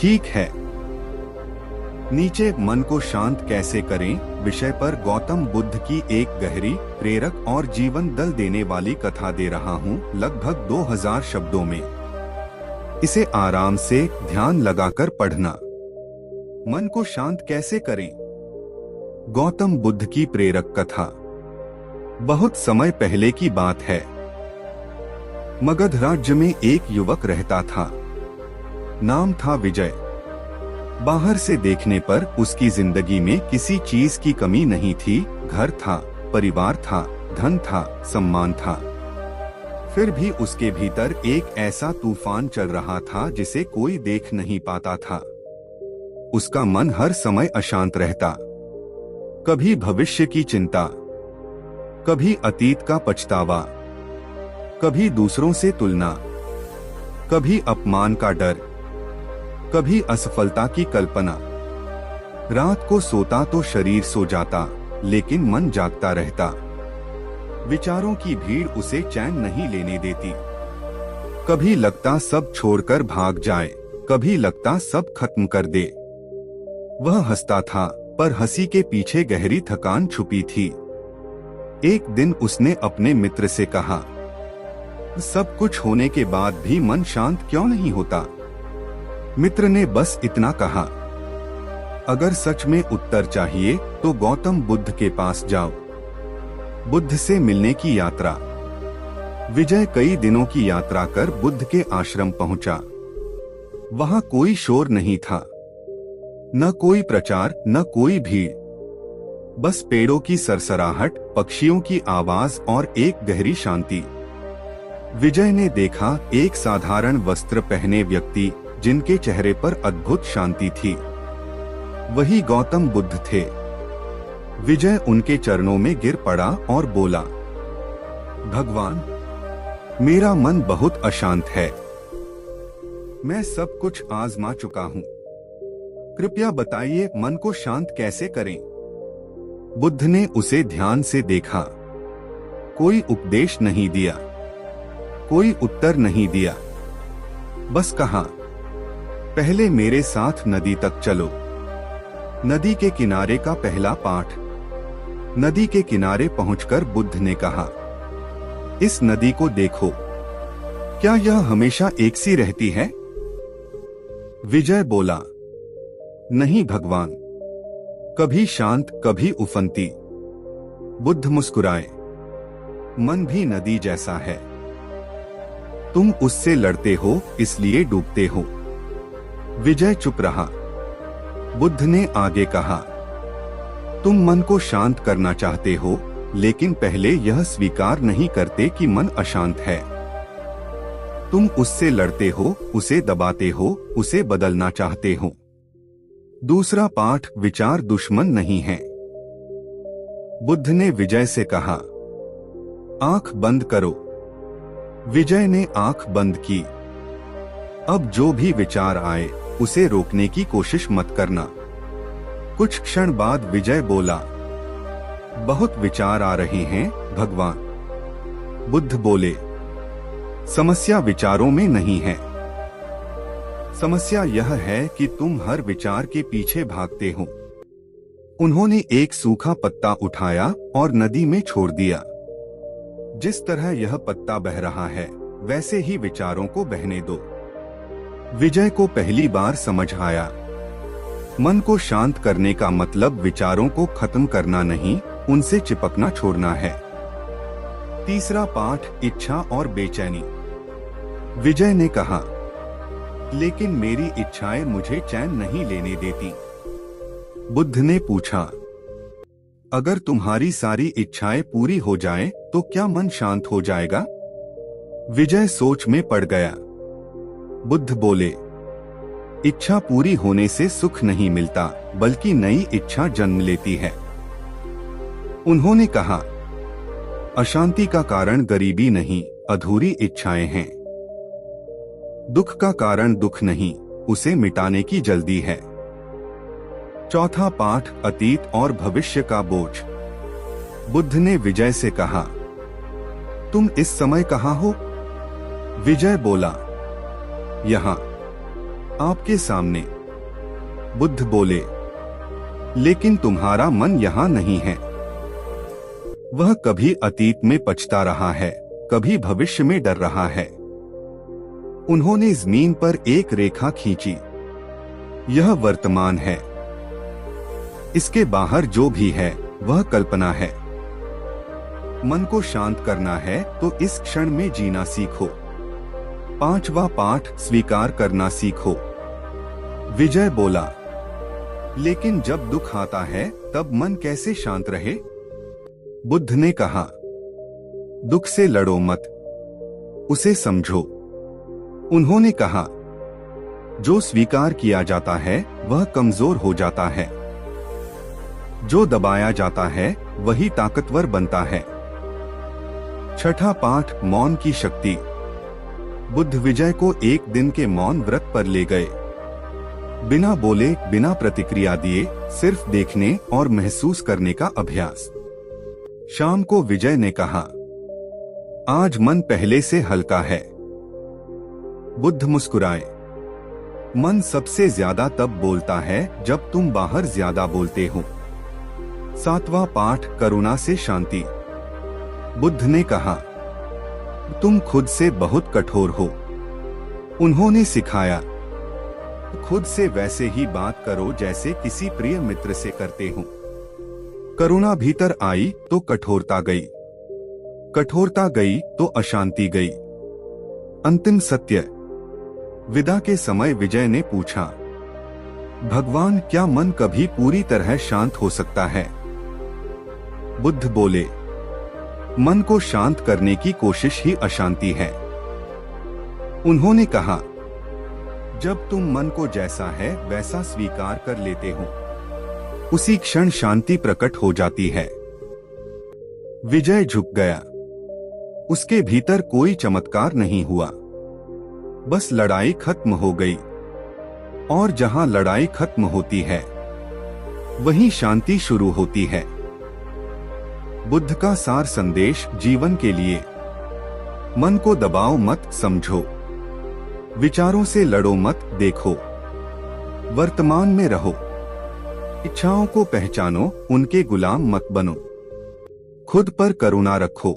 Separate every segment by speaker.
Speaker 1: ठीक है। नीचे मन को शांत कैसे करें विषय पर गौतम बुद्ध की एक गहरी, प्रेरक और जीवन दल देने वाली कथा दे रहा हूँ, लगभग 2000 शब्दों में। इसे आराम से ध्यान लगाकर पढ़ना। मन को शांत कैसे करें? गौतम बुद्ध की प्रेरक कथा। बहुत समय पहले की बात है। मगध राज्य में एक युवक रहता था। नाम था विजय। बाहर से देखने पर उसकी जिंदगी में किसी चीज की कमी नहीं थी। घर था, परिवार था, धन था, सम्मान था। फिर भी उसके भीतर एक ऐसा तूफान चल रहा था जिसे कोई देख नहीं पाता था। उसका मन हर समय अशांत रहता। कभी भविष्य की चिंता, कभी अतीत का पछतावा, कभी दूसरों से तुलना, कभी अपमान का डर, कभी असफलता की कल्पना। रात को सोता तो शरीर सो जाता, लेकिन मन जागता रहता। विचारों की भीड़ उसे चैन नहीं लेने देती। कभी लगता सब छोड़कर भाग जाए, कभी लगता सब खत्म कर दे। वह हंसता था, पर हंसी के पीछे गहरी थकान छुपी थी। एक दिन उसने अपने मित्र से कहा, सब कुछ होने के बाद भी मन शांत क्यों नहीं होता? मित्र ने बस इतना कहा, अगर सच में उत्तर चाहिए तो गौतम बुद्ध के पास जाओ। बुद्ध से मिलने की यात्रा। विजय कई दिनों की यात्रा कर बुद्ध के आश्रम पहुंचा। वहां कोई शोर नहीं था, न कोई प्रचार, न कोई भीड़। बस पेड़ों की सरसराहट, पक्षियों की आवाज और एक गहरी शांति। विजय ने देखा एक साधारण वस्त्र पहने व्यक्ति, जिनके चेहरे पर अद्भुत शांति थी। वही गौतम बुद्ध थे। विजय उनके चरणों में गिर पड़ा और बोला, भगवान, मेरा मन बहुत अशांत है। मैं सब कुछ आजमा चुका हूँ। कृपया बताइए मन को शांत कैसे करें? बुद्ध ने उसे ध्यान से देखा। कोई उपदेश नहीं दिया, कोई उत्तर नहीं दिया। बस कहा, पहले मेरे साथ नदी तक चलो। नदी के किनारे का पहला पाठ। नदी के किनारे पहुंचकर बुद्ध ने कहा, इस नदी को देखो, क्या यह हमेशा एक सी रहती है? विजय बोला, नहीं भगवान, कभी शांत, कभी उफनती। बुद्ध मुस्कुराए, मन भी नदी जैसा है। तुम उससे लड़ते हो, इसलिए डूबते हो। विजय चुप रहा। बुद्ध ने आगे कहा, तुम मन को शांत करना चाहते हो, लेकिन पहले यह स्वीकार नहीं करते कि मन अशांत है। तुम उससे लड़ते हो, उसे दबाते हो, उसे बदलना चाहते हो। दूसरा पाठ, विचार दुश्मन नहीं है। बुद्ध ने विजय से कहा, आंख बंद करो। विजय ने आंख बंद की। अब जो भी विचार आए, उसे रोकने की कोशिश मत करना। कुछ क्षण बाद विजय बोला, बहुत विचार आ रहे हैं भगवान। बुद्ध बोले, समस्या विचारों में नहीं है। समस्या यह है कि तुम हर विचार के पीछे भागते हो। उन्होंने एक सूखा पत्ता उठाया और नदी में छोड़ दिया। जिस तरह यह पत्ता बह रहा है, वैसे ही विचारों को बहने दो। विजय को पहली बार समझ आया, मन को शांत करने का मतलब विचारों को खत्म करना नहीं, उनसे चिपकना छोड़ना है। तीसरा पाठ, इच्छा और बेचैनी। विजय ने कहा, लेकिन मेरी इच्छाएं मुझे चैन नहीं लेने देती। बुद्ध ने पूछा, अगर तुम्हारी सारी इच्छाएं पूरी हो जाएं, तो क्या मन शांत हो जाएगा? विजय सोच में पड़ गया। बुद्ध बोले, इच्छा पूरी होने से सुख नहीं मिलता, बल्कि नई इच्छा जन्म लेती है। उन्होंने कहा, अशांति का कारण गरीबी नहीं, अधूरी इच्छाएं हैं। दुख का कारण दुख नहीं, उसे मिटाने की जल्दी है। चौथा पाठ, अतीत और भविष्य का बोझ। बुद्ध ने विजय से कहा, तुम इस समय कहाँ हो? विजय बोला, यहाँ। आपके सामने। बुद्ध बोले, लेकिन तुम्हारा मन यहाँ नहीं है। वह कभी अतीत में पछता रहा है, कभी भविष्य में डर रहा है। उन्होंने जमीन पर एक रेखा खींची। यह वर्तमान है। इसके बाहर जो भी है वह कल्पना है। मन को शांत करना है तो इस क्षण में जीना सीखो। 5वां पाठ, स्वीकार करना सीखो। विजय बोला, लेकिन जब दुख आता है तब मन कैसे शांत रहे? बुद्ध ने कहा, दुख से लड़ो मत, उसे समझो। उन्होंने कहा, जो स्वीकार किया जाता है वह कमजोर हो जाता है, जो दबाया जाता है वही ताकतवर बनता है। 6ठा पाठ, मौन की शक्ति। बुद्ध विजय को एक दिन के मौन व्रत पर ले गए। बिना बोले, बिना प्रतिक्रिया दिए, सिर्फ देखने और महसूस करने का अभ्यास। शाम को विजय ने कहा, आज मन पहले से हल्का है। बुद्ध मुस्कुराए। मन सबसे ज्यादा तब बोलता है जब तुम बाहर ज्यादा बोलते हो। 7वां पाठ, करुणा से शांति। बुद्ध ने कहा, तुम खुद से बहुत कठोर हो। उन्होंने सिखाया, खुद से वैसे ही बात करो जैसे किसी प्रिय मित्र से करते हो। करुणा भीतर आई तो कठोरता गई, कठोरता गई तो अशांति गई। अंतिम सत्य। विदा के समय विजय ने पूछा, भगवान, क्या मन कभी पूरी तरह शांत हो सकता है? बुद्ध बोले, मन को शांत करने की कोशिश ही अशांति है। उन्होंने कहा, जब तुम मन को जैसा है वैसा स्वीकार कर लेते हो, उसी क्षण शांति प्रकट हो जाती है। विजय झुक गया। उसके भीतर कोई चमत्कार नहीं हुआ, बस लड़ाई खत्म हो गई। और जहां लड़ाई खत्म होती है वहीं शांति शुरू होती है। बुद्ध का सार संदेश जीवन के लिए। मन को दबाओ मत, समझो। विचारों से लड़ो मत, देखो। वर्तमान में रहो। इच्छाओं को पहचानो, उनके गुलाम मत बनो। खुद पर करुणा रखो।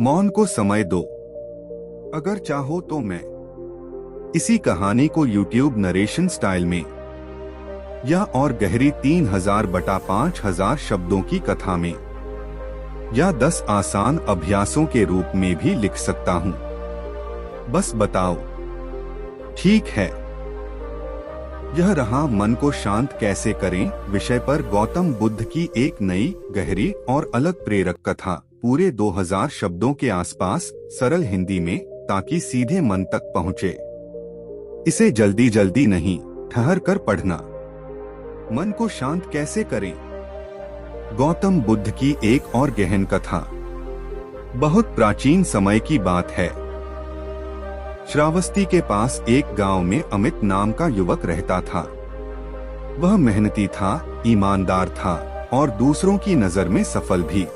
Speaker 1: मौन को समय दो। अगर चाहो तो मैं इसी कहानी को YouTube नरेशन स्टाइल में या और गहरी 3000/5000 शब्दों की कथा में या 10 आसान अभ्यासों के रूप में भी लिख सकता हूं। बस बताओ। ठीक है। यह रहा मन को शांत कैसे करें विषय पर गौतम बुद्ध की एक नई, गहरी और अलग प्रेरक कथा, पूरे 2000 शब्दों के आसपास, सरल हिंदी में, ताकि सीधे मन तक पहुंचे। इसे जल्दी जल्दी नहीं, ठहर कर पढ़ना। मन को शांत कैसे करें? गौतम बुद्ध की एक और गहन कथा। बहुत प्राचीन समय की बात है। श्रावस्ती के पास एक गांव में अमित नाम का युवक रहता था। वह मेहनती था, ईमानदार था और दूसरों की नजर में सफल भी।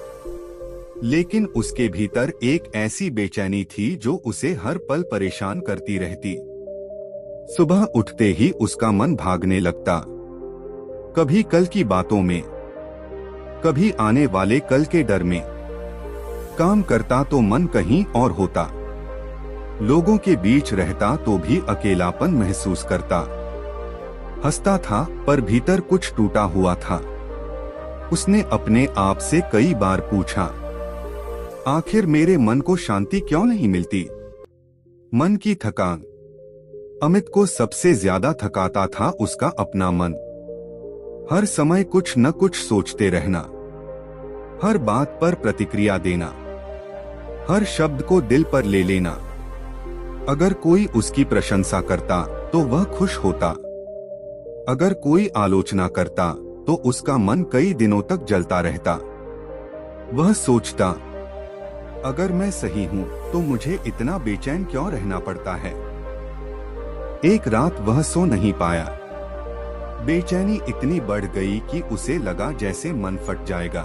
Speaker 1: लेकिन उसके भीतर एक ऐसी बेचैनी थी जो उसे हर पल परेशान करती रहती। सुबह उठते ही उसका मन भागने लगता, कभी कल की बातों में, कभी आने वाले कल के डर में। काम करता तो मन कहीं और होता, लोगों के बीच रहता तो भी अकेलापन महसूस करता। हंसता था पर भीतर कुछ टूटा हुआ था। उसने अपने आप से कई बार पूछा, आखिर मेरे मन को शांति क्यों नहीं मिलती? मन की थकान। अमित को सबसे ज्यादा थकाता था उसका अपना मन। हर समय कुछ न कुछ सोचते रहना, हर बात पर प्रतिक्रिया देना, हर शब्द को दिल पर ले लेना। अगर कोई उसकी प्रशंसा करता तो वह खुश होता, अगर कोई आलोचना करता तो उसका मन कई दिनों तक जलता रहता। वह सोचता, अगर मैं सही हूं तो मुझे इतना बेचैन क्यों रहना पड़ता है? एक रात वह सो नहीं पाया। बेचैनी इतनी बढ़ गई कि उसे लगा जैसे मन फट जाएगा।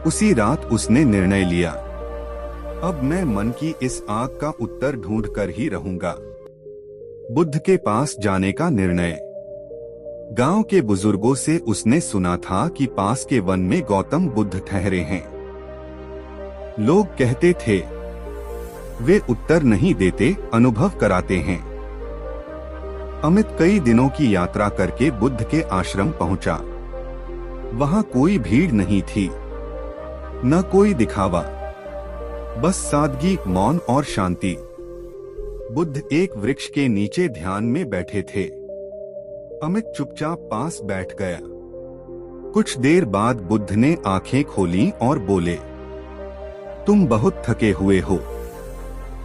Speaker 1: उसी रात उसने निर्णय लिया, अब मैं मन की इस आग का उत्तर ढूंढ कर ही रहूंगा। बुद्ध के पास जाने का निर्णय। गांव के बुजुर्गों से उसने सुना था कि पास के वन में गौतम बुद्ध ठहरे हैं। लोग कहते थे, वे उत्तर नहीं देते, अनुभव कराते हैं। अमित कई दिनों की यात्रा करके बुद्ध के आश्रम पहुंचा। वहां कोई भीड़ नहीं थी, न कोई दिखावा, बस सादगी, मौन और शांति। बुद्ध एक वृक्ष के नीचे ध्यान में बैठे थे। अमित चुपचाप पास बैठ गया। कुछ देर बाद बुद्ध ने आंखें खोली और बोले, तुम बहुत थके हुए हो।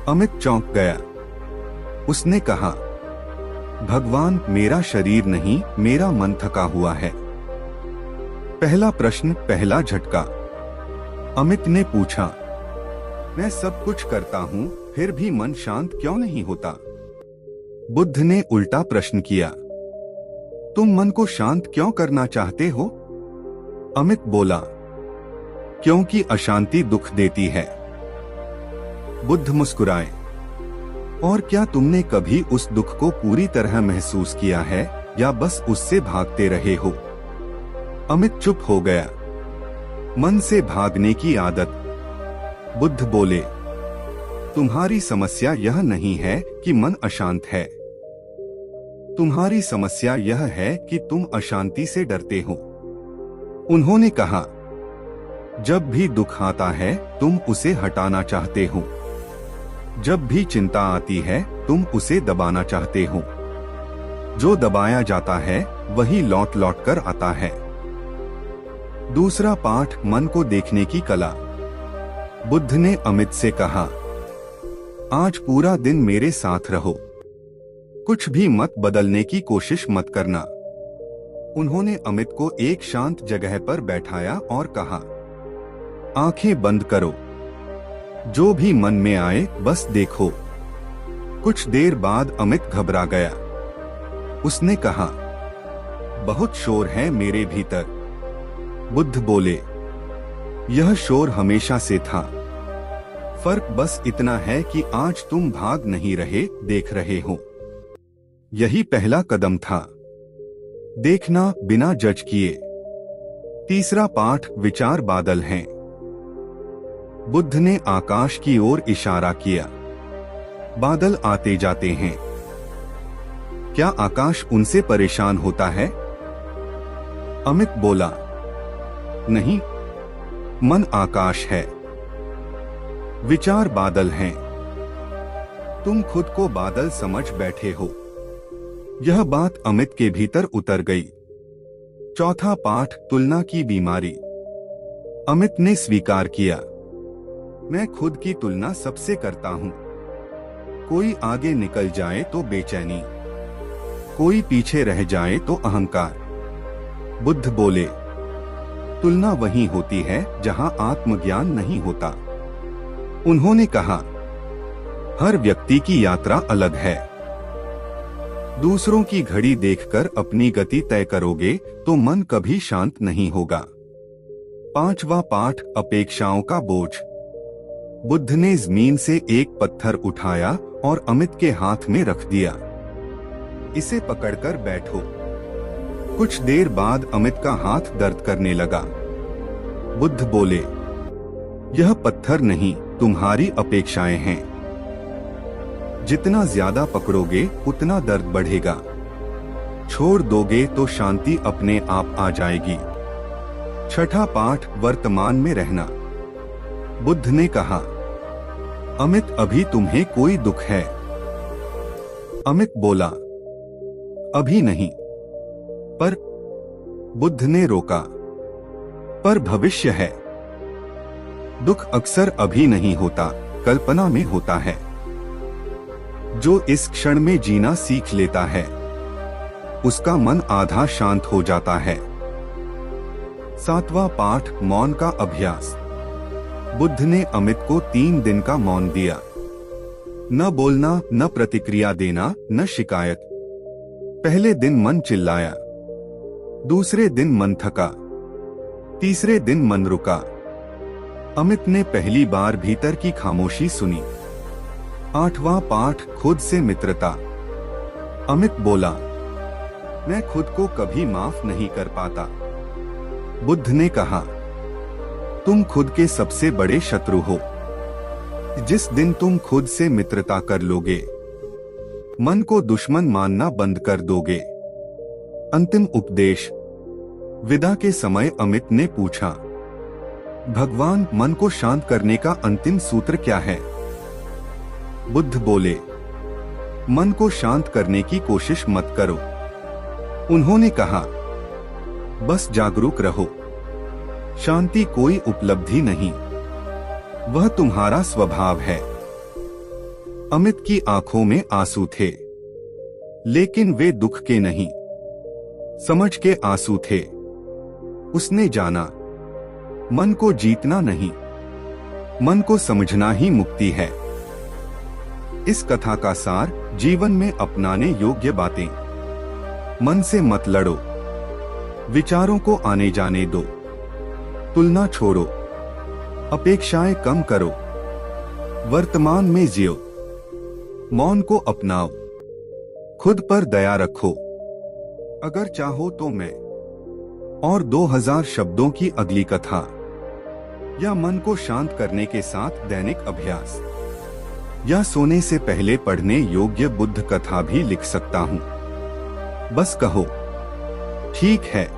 Speaker 1: अमित चौंक गया। उसने कहा, भगवान, मेरा शरीर नहीं, मेरा मन थका हुआ है। पहला प्रश्न, पहला झटका। अमित ने पूछा, मैं सब कुछ करता हूँ, फिर भी मन शांत क्यों नहीं होता? बुद्ध ने उल्टा प्रश्न किया, तुम मन को शांत क्यों करना चाहते हो? अमित बोला, क्योंकि अशांति दुख देती है। बुद्ध मुस्कुराए, और क्या तुमने कभी उस दुख को पूरी तरह महसूस किया है या बस उससे भागते रहे हो? अमित चुप हो गया। मन से भागने की आदत। बुद्ध बोले, तुम्हारी समस्या यह नहीं है कि मन अशांत है। तुम्हारी समस्या यह है कि तुम अशांति से डरते हो। उन्होंने कहा, जब भी दुख आता है तुम उसे हटाना चाहते हो। जब भी चिंता आती है तुम उसे दबाना चाहते हो। जो दबाया जाता है वही लौट लौट कर आता है। दूसरा पाठ, मन को देखने की कला। बुद्ध ने अमित से कहा, आज पूरा दिन मेरे साथ रहो, कुछ भी मत बदलने की कोशिश मत करना। उन्होंने अमित को एक शांत जगह पर बैठाया और कहा, आंखें बंद करो, जो भी मन में आए बस देखो। कुछ देर बाद अमित घबरा गया। उसने कहा, बहुत शोर है मेरे भीतर। बुद्ध बोले, यह शोर हमेशा से था, फर्क बस इतना है कि आज तुम भाग नहीं रहे, देख रहे हो। यही पहला कदम था, देखना बिना जज किए। तीसरा पाठ, विचार बादल हैं। बुद्ध ने आकाश की ओर इशारा किया। बादल आते जाते हैं। क्या आकाश उनसे परेशान होता है? अमित बोला, नहीं, मन आकाश है, विचार बादल हैं। तुम खुद को बादल समझ बैठे हो। यह बात अमित के भीतर उतर गई। चौथा पाठ, तुलना की बीमारी। अमित ने स्वीकार किया, मैं खुद की तुलना सबसे करता हूँ। कोई आगे निकल जाए तो बेचैनी, कोई पीछे रह जाए तो अहंकार। बुद्ध बोले, तुलना वहीं होती है जहां आत्मज्ञान नहीं होता। उन्होंने कहा, हर व्यक्ति की यात्रा अलग है। दूसरों की घड़ी देखकर अपनी गति तय करोगे तो मन कभी शांत नहीं होगा। पांचवा पाठ, अपेक्षाओं का बोझ। बुद्ध ने जमीन से एक पत्थर उठाया और अमित के हाथ में रख दिया। इसे पकड़कर बैठो। कुछ देर बाद अमित का हाथ दर्द करने लगा। बुद्ध बोले, यह पत्थर नहीं, तुम्हारी अपेक्षाएं हैं। जितना ज्यादा पकड़ोगे उतना दर्द बढ़ेगा। छोड़ दोगे तो शांति अपने आप आ जाएगी। छठा पाठ, वर्तमान में रहना। बुद्ध ने कहा, अमित, अभी तुम्हें कोई दुख है? अमित बोला, अभी नहीं। पर बुद्ध ने रोका, पर भविष्य है। दुख अक्सर अभी नहीं होता, कल्पना में होता है। जो इस क्षण में जीना सीख लेता है उसका मन आधा शांत हो जाता है। सातवां पाठ, मौन का अभ्यास। बुद्ध ने अमित को 3 दिन का मौन दिया। न बोलना, न प्रतिक्रिया देना, न शिकायत। पहले दिन मन चिल्लाया, दूसरे दिन मन थका, तीसरे दिन मन रुका। अमित ने पहली बार भीतर की खामोशी सुनी। आठवां पाठ, खुद से मित्रता। अमित बोला, मैं खुद को कभी माफ नहीं कर पाता। बुद्ध ने कहा, तुम खुद के सबसे बड़े शत्रु हो। जिस दिन तुम खुद से मित्रता कर लोगे, मन को दुश्मन मानना बंद कर दोगे। अंतिम उपदेश। विदा के समय अमित ने पूछा, भगवान, मन को शांत करने का अंतिम सूत्र क्या है? बुद्ध बोले, मन को शांत करने की कोशिश मत करो। उन्होंने कहा, बस जागरूक रहो। शांति कोई उपलब्धि नहीं, वह तुम्हारा स्वभाव है। अमित की आंखों में आंसू थे, लेकिन वे दुख के नहीं, समझ के आंसू थे। उसने जाना, मन को जीतना नहीं, मन को समझना ही मुक्ति है। इस कथा का सार, जीवन में अपनाने योग्य बातें। मन से मत लड़ो, विचारों को आने जाने दो, तुलना छोड़ो, अपेक्षाएं कम करो, वर्तमान में जियो, मौन को अपनाओ, खुद पर दया रखो। अगर चाहो तो मैं और 2000 शब्दों की अगली कथा या मन को शांत करने के साथ दैनिक अभ्यास या सोने से पहले पढ़ने योग्य बुद्ध कथा भी लिख सकता हूं। बस कहो, ठीक है।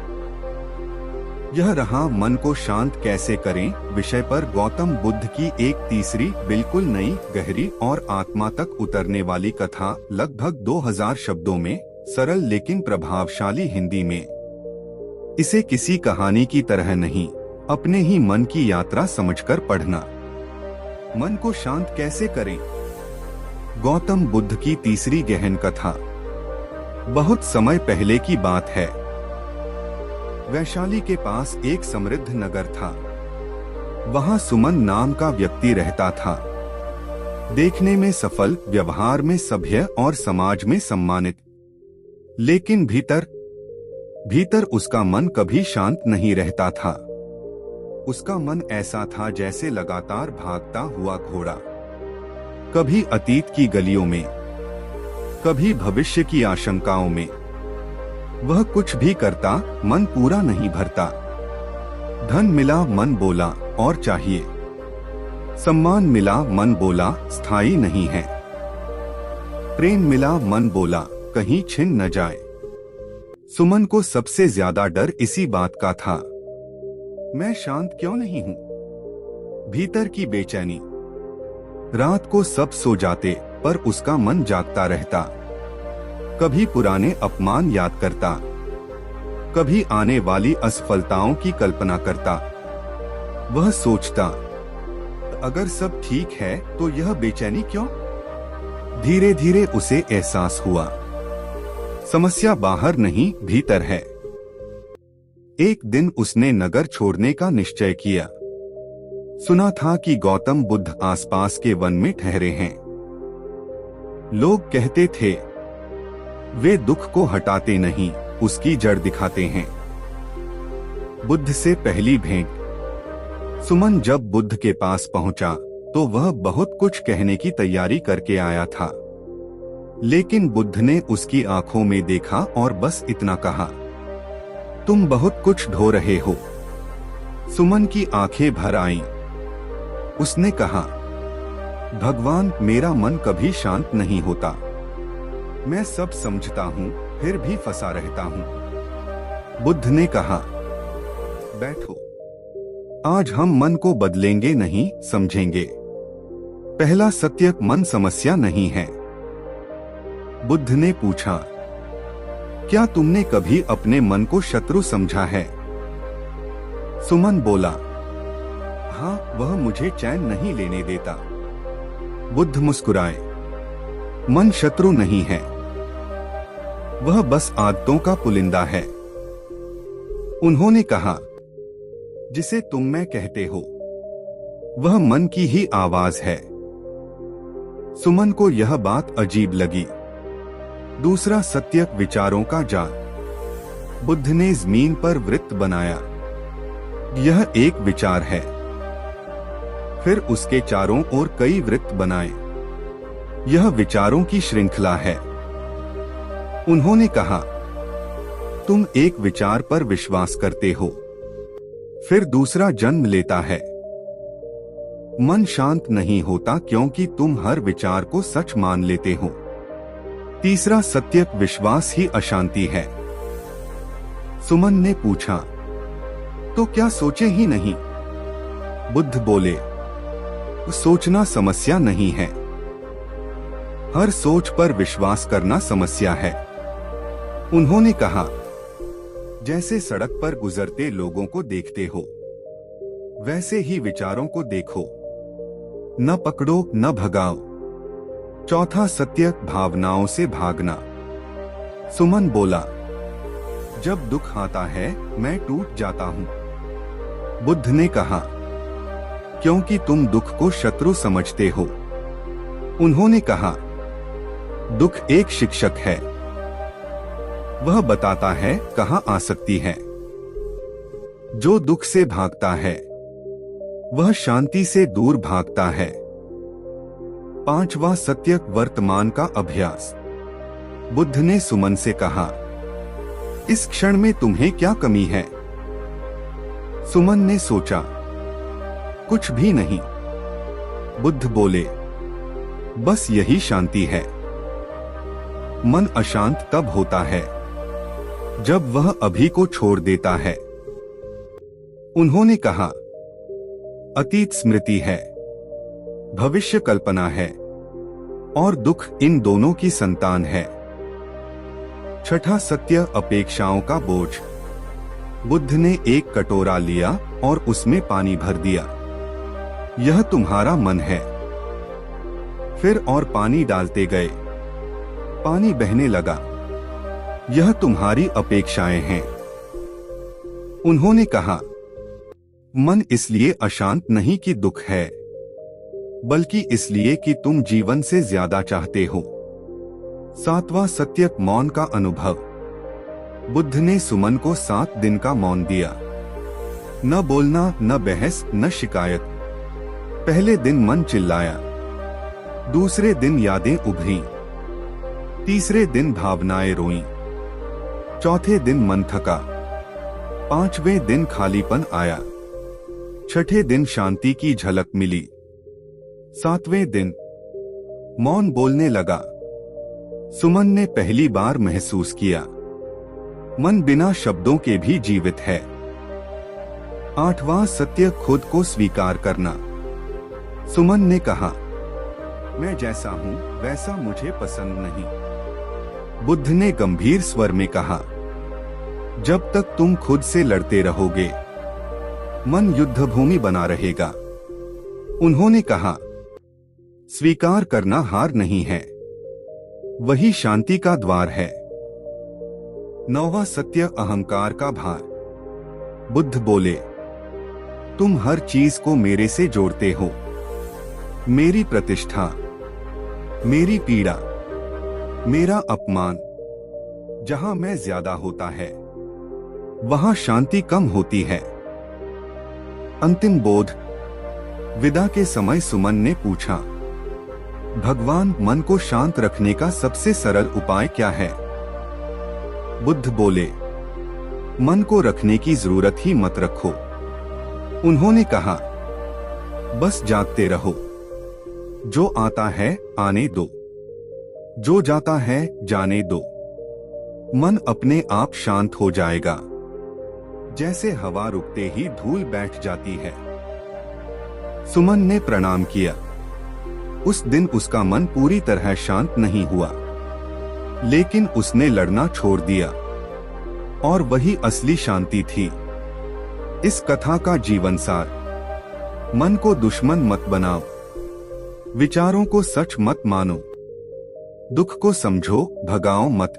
Speaker 1: यह रहा मन को शांत कैसे करें विषय पर गौतम बुद्ध की एक तीसरी, बिल्कुल नई, गहरी और आत्मा तक उतरने वाली कथा, लगभग 2000 शब्दों में, सरल लेकिन प्रभावशाली हिंदी में। इसे किसी कहानी की तरह नहीं, अपने ही मन की यात्रा समझकर पढ़ना। मन को शांत कैसे करें? गौतम बुद्ध की तीसरी गहन कथा। बहुत समय पहले की बात है। वैशाली के पास एक समृद्ध नगर था। वहां सुमन नाम का व्यक्ति रहता था। देखने में सफल, व्यवहार में सभ्य और समाज में सम्मानित, लेकिन भीतर उसका मन कभी शांत नहीं रहता था। उसका मन ऐसा था जैसे लगातार भागता हुआ घोड़ा, कभी अतीत की गलियों में, कभी भविष्य की आशंकाओं में। वह कुछ भी करता, मन पूरा नहीं भरता। धन मिला, मन बोला और चाहिए। सम्मान मिला, मन बोला स्थायी नहीं है। प्रेम मिला, मन बोला कहीं छिन न जाए। सुमन को सबसे ज्यादा डर इसी बात का था। मैं शांत क्यों नहीं हूं? भीतर की बेचैनी। रात को सब सो जाते, पर उसका मन जागता रहता। कभी पुराने अपमान याद करता, कभी आने वाली असफलताओं की कल्पना करता। वह सोचता, अगर सब ठीक है तो यह बेचैनी क्यों? धीरे धीरे उसे एहसास हुआ, समस्या बाहर नहीं, भीतर है। एक दिन उसने नगर छोड़ने का निश्चय किया। सुना था कि गौतम बुद्ध आसपास के वन में ठहरे हैं। लोग कहते थे, वे दुख को हटाते नहीं, उसकी जड़ दिखाते हैं। बुद्ध से पहली भेंट। सुमन जब बुद्ध के पास पहुंचा तो वह बहुत कुछ कहने की तैयारी करके आया था, लेकिन बुद्ध ने उसकी आंखों में देखा और बस इतना कहा, तुम बहुत कुछ ढो रहे हो। सुमन की आंखें भर आईं। उसने कहा, भगवान, मेरा मन कभी शांत नहीं होता। मैं सब समझता हूँ, फिर भी फंसा रहता हूँ। बुद्ध ने कहा, बैठो। आज हम मन को बदलेंगे नहीं, समझेंगे। पहला सत्य, मन समस्या नहीं है। बुद्ध ने पूछा, क्या तुमने कभी अपने मन को शत्रु समझा है? सुमन बोला, हाँ, वह मुझे चैन नहीं लेने देता। बुद्ध मुस्कुराए, मन शत्रु नहीं है, वह बस आदतों का पुलिंदा है। उन्होंने कहा, जिसे तुम मैं कहते हो, वह मन की ही आवाज है। सुमन को यह बात अजीब लगी। दूसरा सत्य, विचारों का जाल। बुद्ध ने जमीन पर वृत्त बनाया। यह एक विचार है। फिर उसके चारों ओर कई वृत्त बनाए। यह विचारों की श्रृंखला है। उन्होंने कहा, तुम एक विचार पर विश्वास करते हो, फिर दूसरा जन्म लेता है। मन शांत नहीं होता क्योंकि तुम हर विचार को सच मान लेते हो। तीसरा सत्य विश्वास ही अशांति है। सुमन ने पूछा, तो क्या सोचे ही नहीं? बुद्ध बोले, सोचना समस्या नहीं है, हर सोच पर विश्वास करना समस्या है। उन्होंने कहा, जैसे सड़क पर गुजरते लोगों को देखते हो, वैसे ही विचारों को देखो, न पकड़ो न भगाओ। चौथा सत्य भावनाओं से भागना। सुमन बोला, जब दुख आता है मैं टूट जाता हूं। बुद्ध ने कहा, क्योंकि तुम दुख को शत्रु समझते हो। उन्होंने कहा, दुख एक शिक्षक है, वह बताता है कहां आसक्ति है। जो दुख से भागता है वह शांति से दूर भागता है। पांचवा सत्य वर्तमान का अभ्यास। बुद्ध ने सुमन से कहा, इस क्षण में तुम्हें क्या कमी है? सुमन ने सोचा, कुछ भी नहीं। बुद्ध बोले, बस यही शांति है। मन अशांत तब होता है जब वह अभी को छोड़ देता है। उन्होंने कहा, अतीत स्मृति है, भविष्य कल्पना है और दुख इन दोनों की संतान है। छठा सत्य अपेक्षाओं का बोझ। बुद्ध ने एक कटोरा लिया और उसमें पानी भर दिया। यह तुम्हारा मन है। फिर और पानी डालते गए, पानी बहने लगा। यह तुम्हारी अपेक्षाएं हैं। उन्होंने कहा, मन इसलिए अशांत नहीं कि दुख है, बल्कि इसलिए कि तुम जीवन से ज्यादा चाहते हो। सातवां सत्य मौन का अनुभव। बुद्ध ने सुमन को 7 दिन का मौन दिया। न बोलना, न बहस, न शिकायत। पहले दिन मन चिल्लाया, दूसरे दिन यादें उभरी, तीसरे दिन भावनाएं रोईं, चौथे दिन मन थका, पांचवें दिन खालीपन आया, छठे दिन शांति की झलक मिली, सातवें दिन मौन बोलने लगा। सुमन ने पहली बार महसूस किया, मन बिना शब्दों के भी जीवित है। आठवां सत्य खुद को स्वीकार करना। सुमन ने कहा, मैं जैसा हूं वैसा मुझे पसंद नहीं। बुद्ध ने गंभीर स्वर में कहा, जब तक तुम खुद से लड़ते रहोगे मन युद्धभूमि बना रहेगा। उन्होंने कहा, स्वीकार करना हार नहीं है, वही शांति का द्वार है। नौवां सत्य अहंकार का भार। बुद्ध बोले, तुम हर चीज को मेरे से जोड़ते हो। मेरी प्रतिष्ठा, मेरी पीड़ा, मेरा अपमान। जहां मैं ज्यादा होता है वहां शांति कम होती है। अंतिम बोध। विदा के समय सुमन ने पूछा, भगवान, मन को शांत रखने का सबसे सरल उपाय क्या है? बुद्ध बोले, मन को रखने की जरूरत ही मत रखो। उन्होंने कहा, बस जागते रहो। जो आता है आने दो, जो जाता है जाने दो। मन अपने आप शांत हो जाएगा, जैसे हवा रुकते ही धूल बैठ जाती है। सुमन ने प्रणाम किया। उस दिन उसका मन पूरी तरह शांत नहीं हुआ, लेकिन उसने लड़ना छोड़ दिया और वही असली शांति थी। इस कथा का जीवन सार, मन को दुश्मन मत बनाओ, विचारों को सच मत मानो, दुख को समझो, भगाओ मत,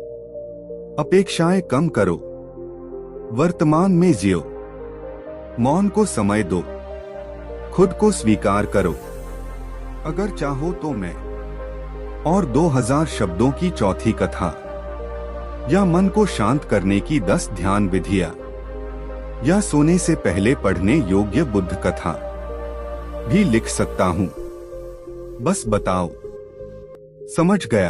Speaker 1: अपेक्षाएं कम करो, वर्तमान में जियो, मौन को समय दो, खुद को स्वीकार करो। अगर चाहो तो मैं और 2000 शब्दों की चौथी कथा, या मन को शांत करने की 10 ध्यान विधियां, या सोने से पहले पढ़ने योग्य बुद्ध कथा भी लिख सकता हूं। बस बताओ। समझ गया?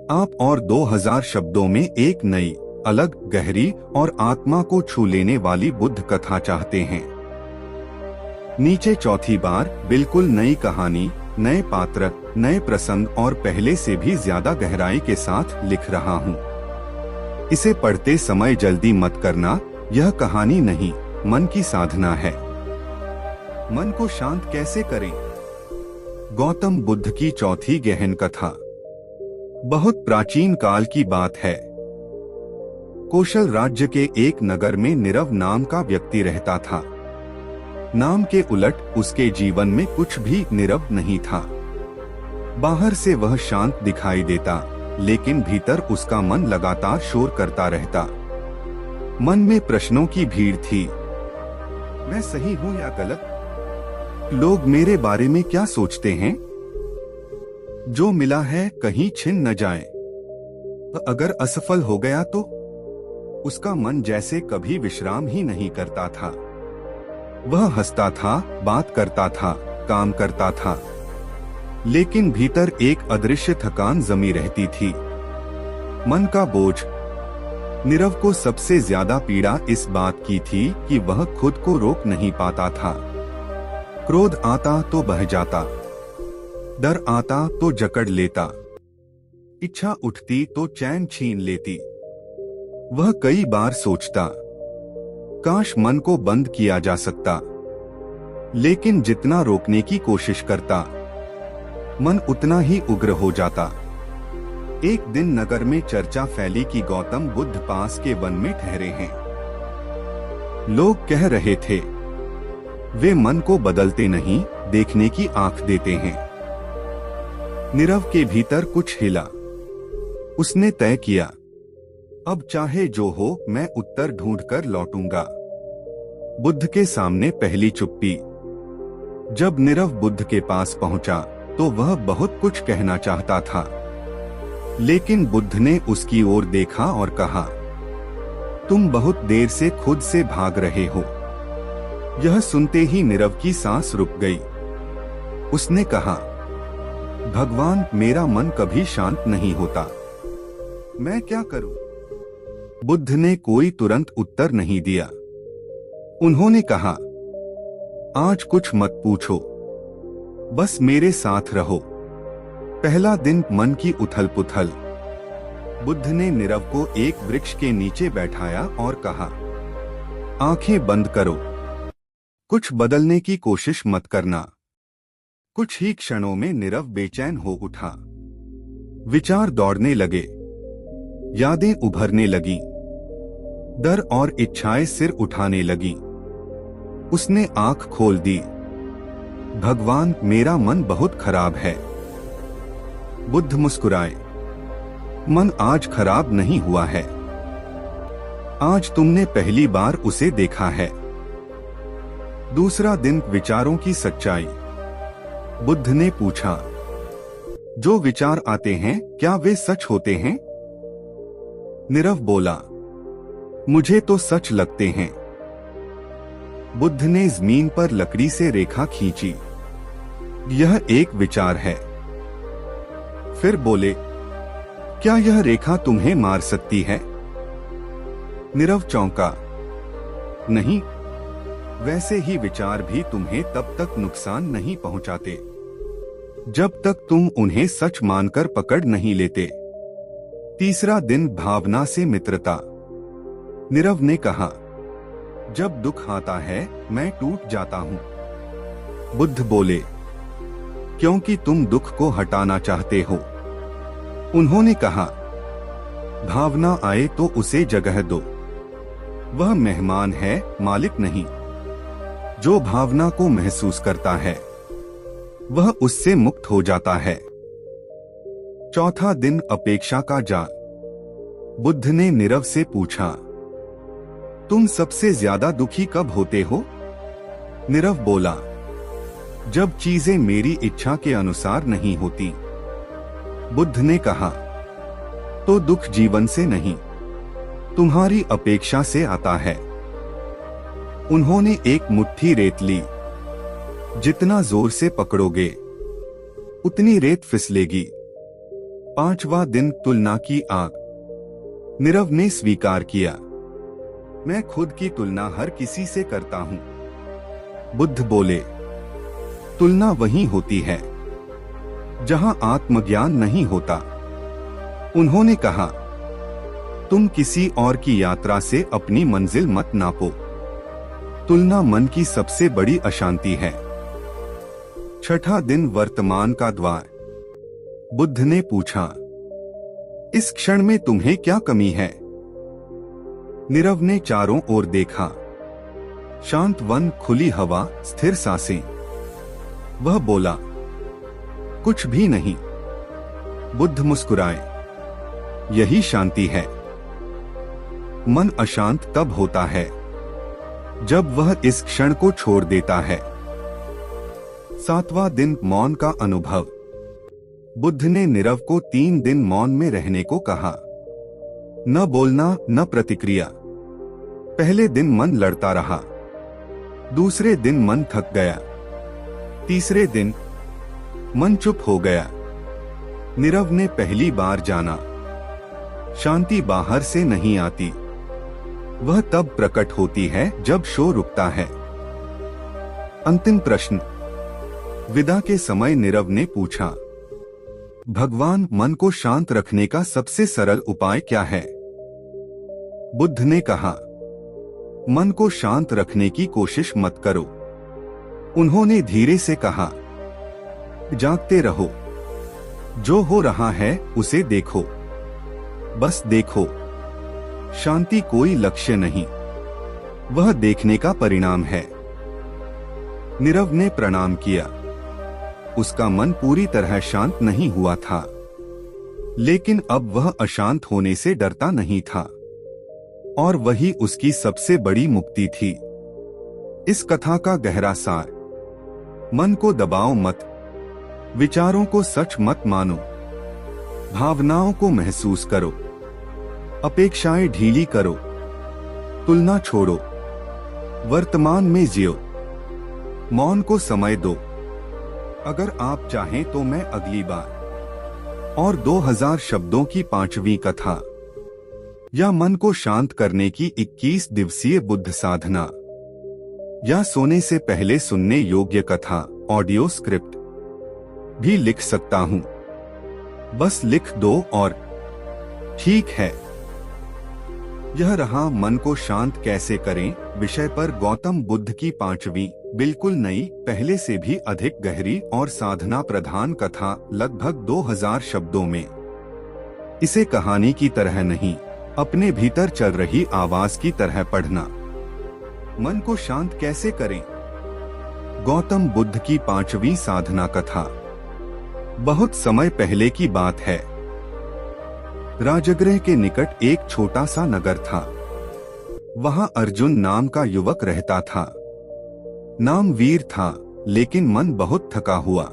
Speaker 1: आप और 2000 शब्दों में एक नई, अलग, गहरी और आत्मा को छू लेने वाली बुद्ध कथा चाहते हैं। नीचे चौथी बार बिल्कुल नई कहानी, नए पात्र, नए प्रसंग और पहले से भी ज्यादा गहराई के साथ लिख रहा हूँ। इसे पढ़ते समय जल्दी मत करना, यह कहानी नहीं, मन की साधना है। मन को शांत कैसे करें? गौतम बुद्ध की चौथी गहन कथा। बहुत प्राचीन काल की बात है। कौशल राज्य के एक नगर में नीरव नाम का व्यक्ति रहता था। नाम के उलट उसके जीवन में कुछ भी नीरव नहीं था। बाहर से वह शांत दिखाई देता, लेकिन भीतर उसका मन लगातार शोर करता रहता। मन में प्रश्नों की भीड़ थी। मैं सही हूँ या गलत? लोग मेरे बारे में क्या सोचते हैं? जो मिला है कहीं छिन न जाए। अगर असफल हो गया तो? उसका मन जैसे कभी विश्राम ही नहीं करता था। वह हंसता था, बात करता था, काम करता था, लेकिन भीतर एक अदृश्य थकान जमी रहती थी। मन का बोझ। नीरव को सबसे ज्यादा पीड़ा इस बात की थी कि वह खुद को रोक नहीं पाता था। क्रोध आता तो बह जाता, डर आता तो जकड़ लेता, इच्छा उठती तो चैन छीन लेती। वह कई बार सोचता, काश मन को बंद किया जा सकता, लेकिन जितना रोकने की कोशिश करता, मन उतना ही उग्र हो जाता। एक दिन नगर में चर्चा फैली कि गौतम बुद्ध पास के वन में ठहरे हैं। लोग कह रहे थे, वे मन को बदलते नहीं, देखने की आंख देते हैं। नीरव के भीतर कुछ हिला। उसने तय किया, अब चाहे जो हो मैं उत्तर ढूंढकर लौटूंगा। बुद्ध के सामने पहली चुप्पी। जब नीरव बुद्ध के पास पहुंचा तो वह बहुत कुछ कहना चाहता था, लेकिन बुद्ध ने उसकी ओर देखा और कहा, तुम बहुत देर से खुद से भाग रहे हो। यह सुनते ही नीरव की सांस रुक गई। उसने कहा, भगवान, मेरा मन कभी शांत नहीं होता, मैं क्या करूं? बुद्ध ने कोई तुरंत उत्तर नहीं दिया। उन्होंने कहा, आज कुछ मत पूछो, बस मेरे साथ रहो। पहला दिन मन की उथल पुथल। बुद्ध ने नीरव को एक वृक्ष के नीचे बैठाया और कहा, आंखें बंद करो, कुछ बदलने की कोशिश मत करना। कुछ ही क्षणों में नीरव बेचैन हो उठा। विचार दौड़ने लगे, यादें उभरने लगीं, डर और इच्छाएं सिर उठाने लगी। उसने आंख खोल दी। भगवान, मेरा मन बहुत खराब है। बुद्ध मुस्कुराए, मन आज खराब नहीं हुआ है, आज तुमने पहली बार उसे देखा है। दूसरा दिन विचारों की सच्चाई। बुद्ध ने पूछा, जो विचार आते हैं क्या वे सच होते हैं? नीरव बोला, मुझे तो सच लगते हैं। बुद्ध ने जमीन पर लकड़ी से रेखा खींची। यह एक विचार है। फिर बोले, क्या यह रेखा तुम्हें मार सकती है? नीरव चौंका, नहीं, वैसे ही विचार भी तुम्हें तब तक नुकसान नहीं पहुंचाते जब तक तुम उन्हें सच मानकर पकड़ नहीं लेते। तीसरा दिन भावना से मित्रता। नीरव ने कहा, जब दुख आता है मैं टूट जाता हूं। बुद्ध बोले, क्योंकि तुम दुख को हटाना चाहते हो। उन्होंने कहा, भावना आए तो उसे जगह दो, वह मेहमान है, मालिक नहीं। जो भावना को महसूस करता है वह उससे मुक्त हो जाता है। चौथा दिन अपेक्षा का जाल। बुद्ध ने नीरव से पूछा, तुम सबसे ज्यादा दुखी कब होते हो? नीरव बोला, जब चीजें मेरी इच्छा के अनुसार नहीं होती। बुद्ध ने कहा, तो दुख जीवन से नहीं, तुम्हारी अपेक्षा से आता है। उन्होंने एक मुट्ठी रेत ली। जितना जोर से पकड़ोगे उतनी रेत फिसलेगी। 5वां दिन तुलना की आग। नीरव ने स्वीकार किया, मैं खुद की तुलना हर किसी से करता हूं। बुद्ध बोले, तुलना वहीं होती है जहां आत्मज्ञान नहीं होता। उन्होंने कहा, तुम किसी और की यात्रा से अपनी मंजिल मत नापो। तुलना मन की सबसे बड़ी अशांति है। 6ठा दिन वर्तमान का द्वार। बुद्ध ने पूछा, इस क्षण में तुम्हें क्या कमी है? नीरव ने चारों ओर देखा। शांत वन, खुली हवा, स्थिर सांसें। वह बोला, कुछ भी नहीं। बुद्ध मुस्कुराए, यही शांति है। मन अशांत तब होता है जब वह इस क्षण को छोड़ देता है। 7वां दिन मौन का अनुभव। बुद्ध ने नीरव को 3 दिन मौन में रहने को कहा। न बोलना, न प्रतिक्रिया। पहले दिन मन लड़ता रहा, दूसरे दिन मन थक गया, तीसरे दिन मन चुप हो गया। नीरव ने पहली बार जाना, शांति बाहर से नहीं आती, वह तब प्रकट होती है जब शोर रुकता है। अंतिम प्रश्न। विदा के समय नीरव ने पूछा, भगवान, मन को शांत रखने का सबसे सरल उपाय क्या है? बुद्ध ने कहा, मन को शांत रखने की कोशिश मत करो। उन्होंने धीरे से कहा, जागते रहो, जो हो रहा है उसे देखो, बस देखो। शांति कोई लक्ष्य नहीं, वह देखने का परिणाम है। नीरव ने प्रणाम किया। उसका मन पूरी तरह शांत नहीं हुआ था, लेकिन अब वह अशांत होने से डरता नहीं था, और वही उसकी सबसे बड़ी मुक्ति थी। इस कथा का गहरा सार, मन को दबाओ मत, विचारों को सच मत मानो, भावनाओं को महसूस करो, अपेक्षाएं ढीली करो, तुलना छोड़ो, वर्तमान में जियो, मौन को समय दो। अगर आप चाहें तो मैं अगली बार और 2000 शब्दों की 5वीं कथा या मन को शांत करने की 21 दिवसीय बुद्ध साधना या सोने से पहले सुनने योग्य कथा ऑडियो स्क्रिप्ट भी लिख सकता हूं। बस लिख दो और ठीक है। यह रहा मन को शांत कैसे करें विषय पर गौतम बुद्ध की 5वीं बिल्कुल नई, पहले से भी अधिक गहरी और साधना प्रधान कथा, लगभग 2000 शब्दों में। इसे कहानी की तरह नहीं, अपने भीतर चल रही आवाज की तरह पढ़ना। मन को शांत कैसे करें? गौतम बुद्ध की 5वीं साधना कथा। बहुत समय पहले की बात है। राजगृह के निकट एक छोटा सा नगर था। वहां अर्जुन नाम का युवक रहता था। नाम वीर था, लेकिन मन बहुत थका हुआ।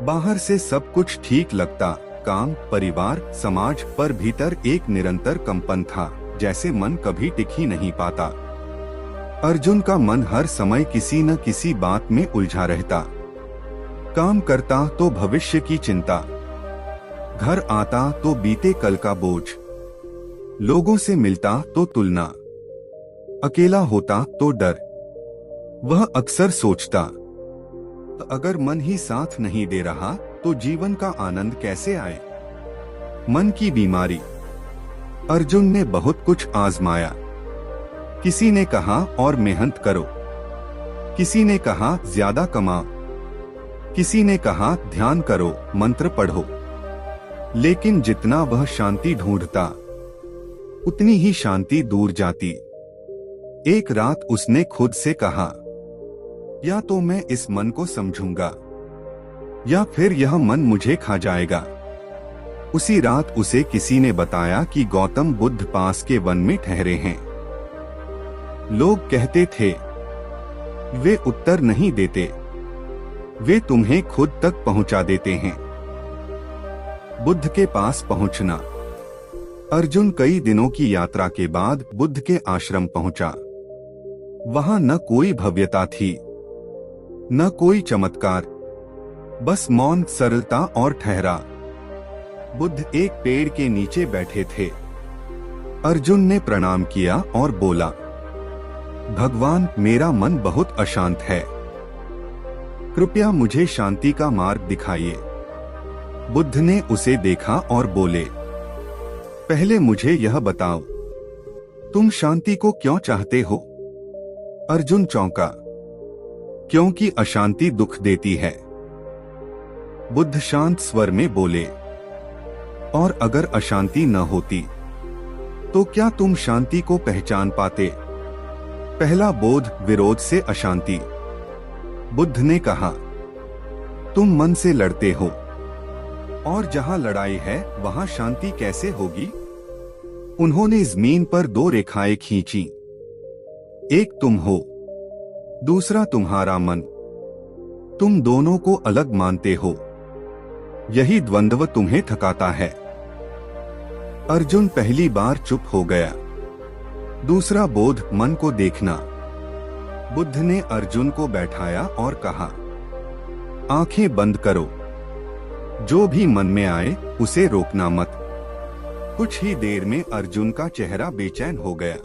Speaker 1: बाहर से सब कुछ ठीक लगता, काम, परिवार, समाज, पर भीतर एक निरंतर कंपन था, जैसे मन कभी टिक ही नहीं पाता। अर्जुन का मन हर समय किसी न किसी बात में उलझा रहता। काम करता तो भविष्य की चिंता, घर आता तो बीते कल का बोझ, लोगों से मिलता तो तुलना, अकेला होता तो डर। वह अक्सर सोचता, अगर मन ही साथ नहीं दे रहा तो जीवन का आनंद कैसे आए? मन की बीमारी। अर्जुन ने बहुत कुछ आजमाया। किसी ने कहा और मेहनत करो, किसी ने कहा ज्यादा कमाओ, किसी ने कहा ध्यान करो, मंत्र पढ़ो। लेकिन जितना वह शांति ढूंढता, उतनी ही शांति दूर जाती। एक रात उसने खुद से कहा, या तो मैं इस मन को समझूंगा, या फिर यह मन मुझे खा जाएगा। उसी रात उसे किसी ने बताया कि गौतम बुद्ध पास के वन में ठहरे हैं। लोग कहते थे, वे उत्तर नहीं देते, वे तुम्हें खुद तक पहुंचा देते हैं। बुद्ध के पास पहुंचना। अर्जुन कई दिनों की यात्रा के बाद बुद्ध के आश्रम पहुंचा। वहां न कोई भव्यता थी, न कोई चमत्कार, बस मौन, सरलता और ठहरा। बुद्ध एक पेड़ के नीचे बैठे थे। अर्जुन ने प्रणाम किया और बोला, भगवान, मेरा मन बहुत अशांत है, कृपया मुझे शांति का मार्ग दिखाइए। बुद्ध ने उसे देखा और बोले, पहले मुझे यह बताओ, तुम शांति को क्यों चाहते हो? अर्जुन चौंका, क्योंकि अशांति दुख देती है। बुद्ध शांत स्वर में बोले, और अगर अशांति न होती तो क्या तुम शांति को पहचान पाते? पहला बोध, विरोध से अशांति। बुद्ध ने कहा, तुम मन से लड़ते हो, और जहां लड़ाई है वहां शांति कैसे होगी? उन्होंने जमीन पर दो रेखाएं खींची, एक तुम हो, दूसरा तुम्हारा मन। तुम दोनों को अलग मानते हो, यही द्वंद्व तुम्हें थकाता है। अर्जुन पहली बार चुप हो गया। दूसरा बोध, मन को देखना। बुद्ध ने अर्जुन को बैठाया और कहा, आंखें बंद करो, जो भी मन में आए उसे रोकना मत। कुछ ही देर में अर्जुन का चेहरा बेचैन हो गया।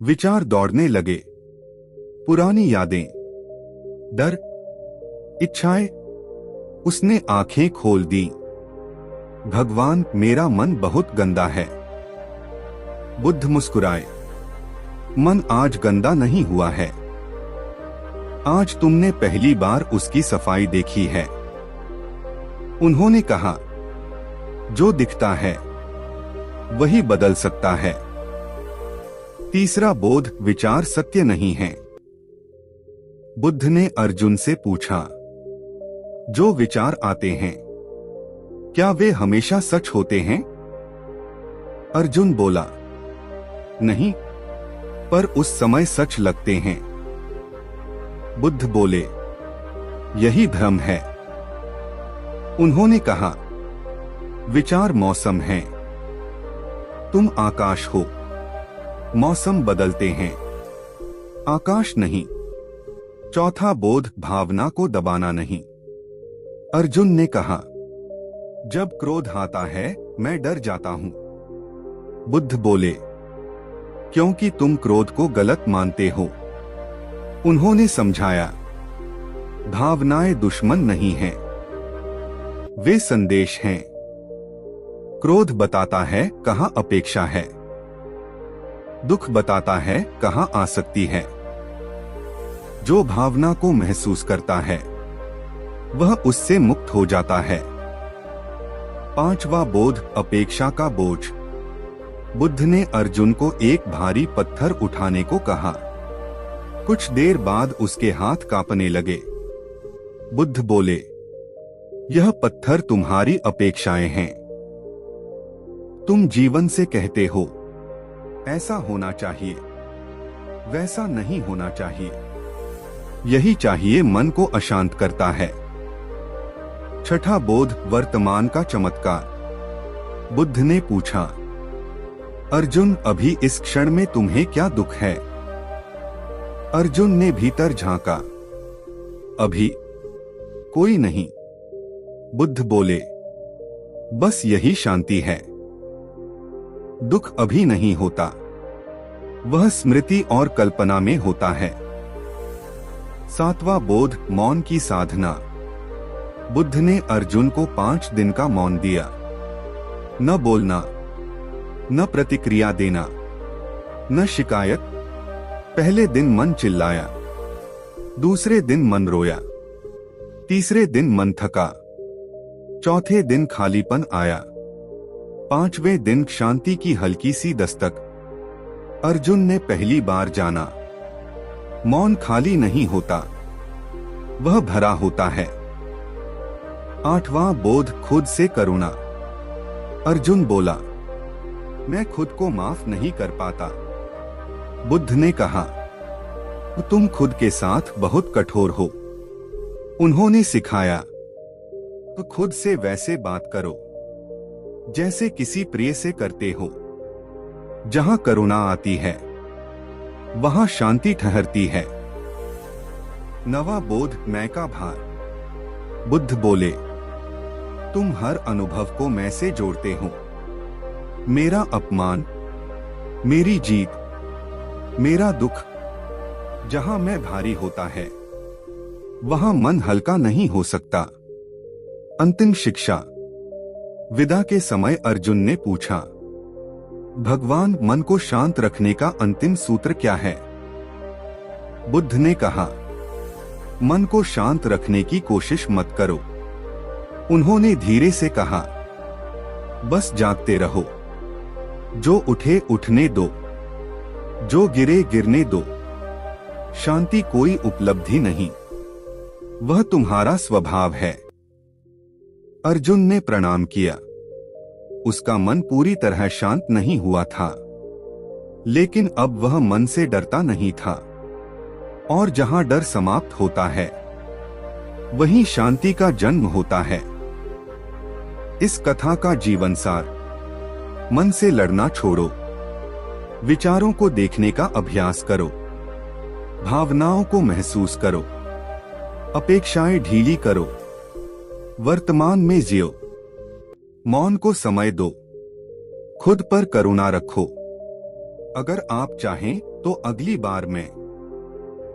Speaker 1: विचार दौड़ने लगे, पुरानी यादें, डर, इच्छाएं। उसने आंखें खोल दी। भगवान, मेरा मन बहुत गंदा है। बुद्ध मुस्कुराए, मन आज गंदा नहीं हुआ है, आज तुमने पहली बार उसकी सफाई देखी है। उन्होंने कहा, जो दिखता है वही बदल सकता है। तीसरा बोध, विचार सत्य नहीं है। बुद्ध ने अर्जुन से पूछा, जो विचार आते हैं क्या वे हमेशा सच होते हैं? अर्जुन बोला, नहीं, पर उस समय सच लगते हैं। बुद्ध बोले, यही भ्रम है। उन्होंने कहा, विचार मौसम हैं, तुम आकाश हो, मौसम बदलते हैं, आकाश नहीं। चौथा बोध, भावना को दबाना नहीं। अर्जुन ने कहा, जब क्रोध आता है मैं डर जाता हूं। बुद्ध बोले, क्योंकि तुम क्रोध को गलत मानते हो। उन्होंने समझाया, भावनाएं दुश्मन नहीं हैं, वे संदेश हैं। क्रोध बताता है कहां अपेक्षा है, दुख बताता है कहां आसक्ति है। जो भावना को महसूस करता है वह उससे मुक्त हो जाता है। पांचवा बोध, अपेक्षा का बोझ। बुद्ध ने अर्जुन को एक भारी पत्थर उठाने को कहा। कुछ देर बाद उसके हाथ कांपने लगे। बुद्ध बोले, यह पत्थर तुम्हारी अपेक्षाएं हैं। तुम जीवन से कहते हो, ऐसा होना चाहिए, वैसा नहीं होना चाहिए, यही चाहिए, मन को अशांत करता है। छठा बोध, वर्तमान का चमत्कार। बुद्ध ने पूछा, अर्जुन, अभी इस क्षण में तुम्हें क्या दुख है? अर्जुन ने भीतर झांका, अभी कोई नहीं। बुद्ध बोले, बस यही शांति है। दुख अभी नहीं होता, वह स्मृति और कल्पना में होता है। सातवां बोध, मौन की साधना। बुद्ध ने अर्जुन को 5 दिन का मौन दिया। न बोलना, न प्रतिक्रिया देना, न शिकायत। पहले दिन मन चिल्लाया, दूसरे दिन मन रोया, तीसरे दिन मन थका, चौथे दिन खालीपन आया, पांचवें दिन शांति की हल्की सी दस्तक। अर्जुन ने पहली बार जाना, मौन खाली नहीं होता, वह भरा होता है। आठवां बोध, खुद से करुणा। अर्जुन बोला, मैं खुद को माफ नहीं कर पाता। बुद्ध ने कहा, तुम खुद के साथ बहुत कठोर हो। उन्होंने सिखाया, तो खुद से वैसे बात करो जैसे किसी प्रिय से करते हो। जहां करुणा आती है वहां शांति ठहरती है। नवा बोध, मैं का भार। बुद्ध बोले, तुम हर अनुभव को मैं से जोड़ते हो। मेरा अपमान, मेरी जीत, मेरा दुख। जहां मैं भारी होता है वहां मन हल्का नहीं हो सकता। अंतिम शिक्षा। विदा के समय अर्जुन ने पूछा, भगवान, मन को शांत रखने का अंतिम सूत्र क्या है? बुद्ध ने कहा, मन को शांत रखने की कोशिश मत करो। उन्होंने धीरे से कहा, बस जागते रहो। जो उठे उठने दो, जो गिरे गिरने दो। शांति कोई उपलब्धि नहीं, वह तुम्हारा स्वभाव है। अर्जुन ने प्रणाम किया। उसका मन पूरी तरह शांत नहीं हुआ था, लेकिन अब वह मन से डरता नहीं था। और जहां डर समाप्त होता है वहीं शांति का जन्म होता है। इस कथा का जीवन सार, मन से लड़ना छोड़ो। विचारों को देखने का अभ्यास करो। भावनाओं को महसूस करो। अपेक्षाएं ढीली करो। वर्तमान में जियो। मौन को समय दो। खुद पर करुणा रखो। अगर आप चाहें तो अगली बार में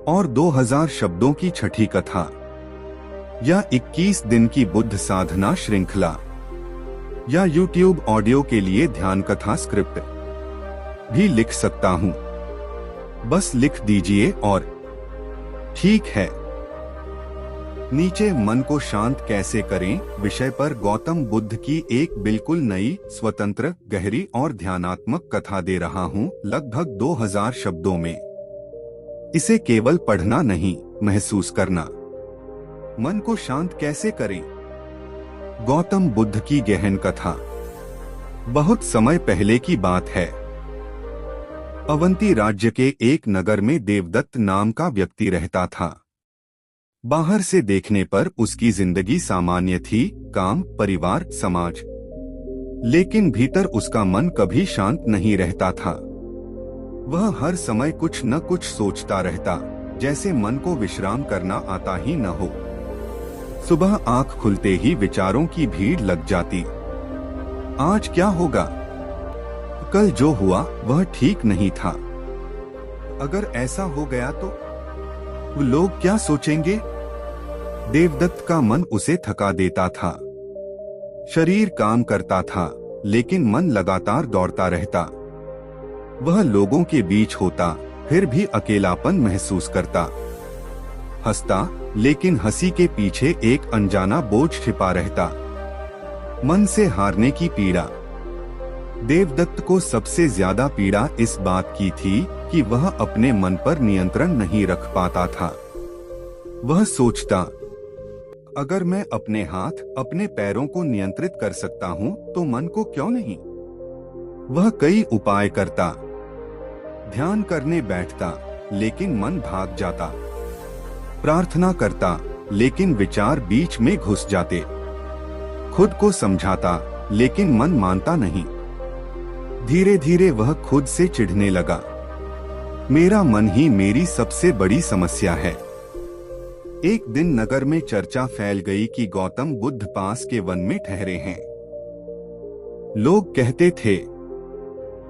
Speaker 1: और 2000 शब्दों की छठी कथा या 21 दिन की बुद्ध साधना श्रृंखला या YouTube ऑडियो के लिए ध्यान कथा स्क्रिप्ट भी लिख सकता हूं। बस लिख दीजिए और ठीक है। नीचे मन को शांत कैसे करें विषय पर गौतम बुद्ध की एक बिल्कुल नई, स्वतंत्र, गहरी और ध्यानात्मक कथा दे रहा हूं, लगभग 2000 शब्दों में। इसे केवल पढ़ना नहीं, महसूस करना। मन को शांत कैसे करें? गौतम बुद्ध की गहन कथा। बहुत समय पहले की बात है। अवंती राज्य के एक नगर में देवदत्त नाम का व्यक्ति रहता था। बाहर से देखने पर उसकी जिंदगी सामान्य थी, काम, परिवार, समाज। लेकिन भीतर उसका मन कभी शांत नहीं रहता था। वह हर समय कुछ न कुछ सोचता रहता, जैसे मन को विश्राम करना आता ही न हो। सुबह आंख खुलते ही विचारों की भीड़ लग जाती। आज क्या होगा? कल जो हुआ वह ठीक नहीं था। अगर ऐसा हो गया तो लोग क्या सोचेंगे? देवदत्त का मन उसे थका देता था। शरीर काम करता था, लेकिन मन लगातार दौड़ता रहता। वह लोगों के बीच होता, फिर भी अकेलापन महसूस करता। हंसता, लेकिन हंसी के पीछे एक अनजाना बोझ छिपा रहता। मन से हारने की पीड़ा। देवदत्त को सबसे ज्यादा पीड़ा इस बात की थी कि वह अपने मन पर नियंत्रण नहीं रख पाता था। वह सोचता, अगर मैं अपने हाथ, अपने पैरों को नियंत्रित कर सकता हूं, तो मन को क्यों नहीं? वह कई उपाय करता। ध्यान करने बैठता, लेकिन मन भाग जाता। प्रार्थना करता, लेकिन विचार बीच में घुस जाते। खुद को समझाता, लेकिन मन मानता नहीं। धीरे धीरे वह खुद से चिढ़ने लगा। मेरा मन ही मेरी सबसे बड़ी समस्या है। एक दिन नगर में चर्चा फैल गई कि गौतम बुद्ध पास के वन में ठहरे हैं। लोग कहते थे,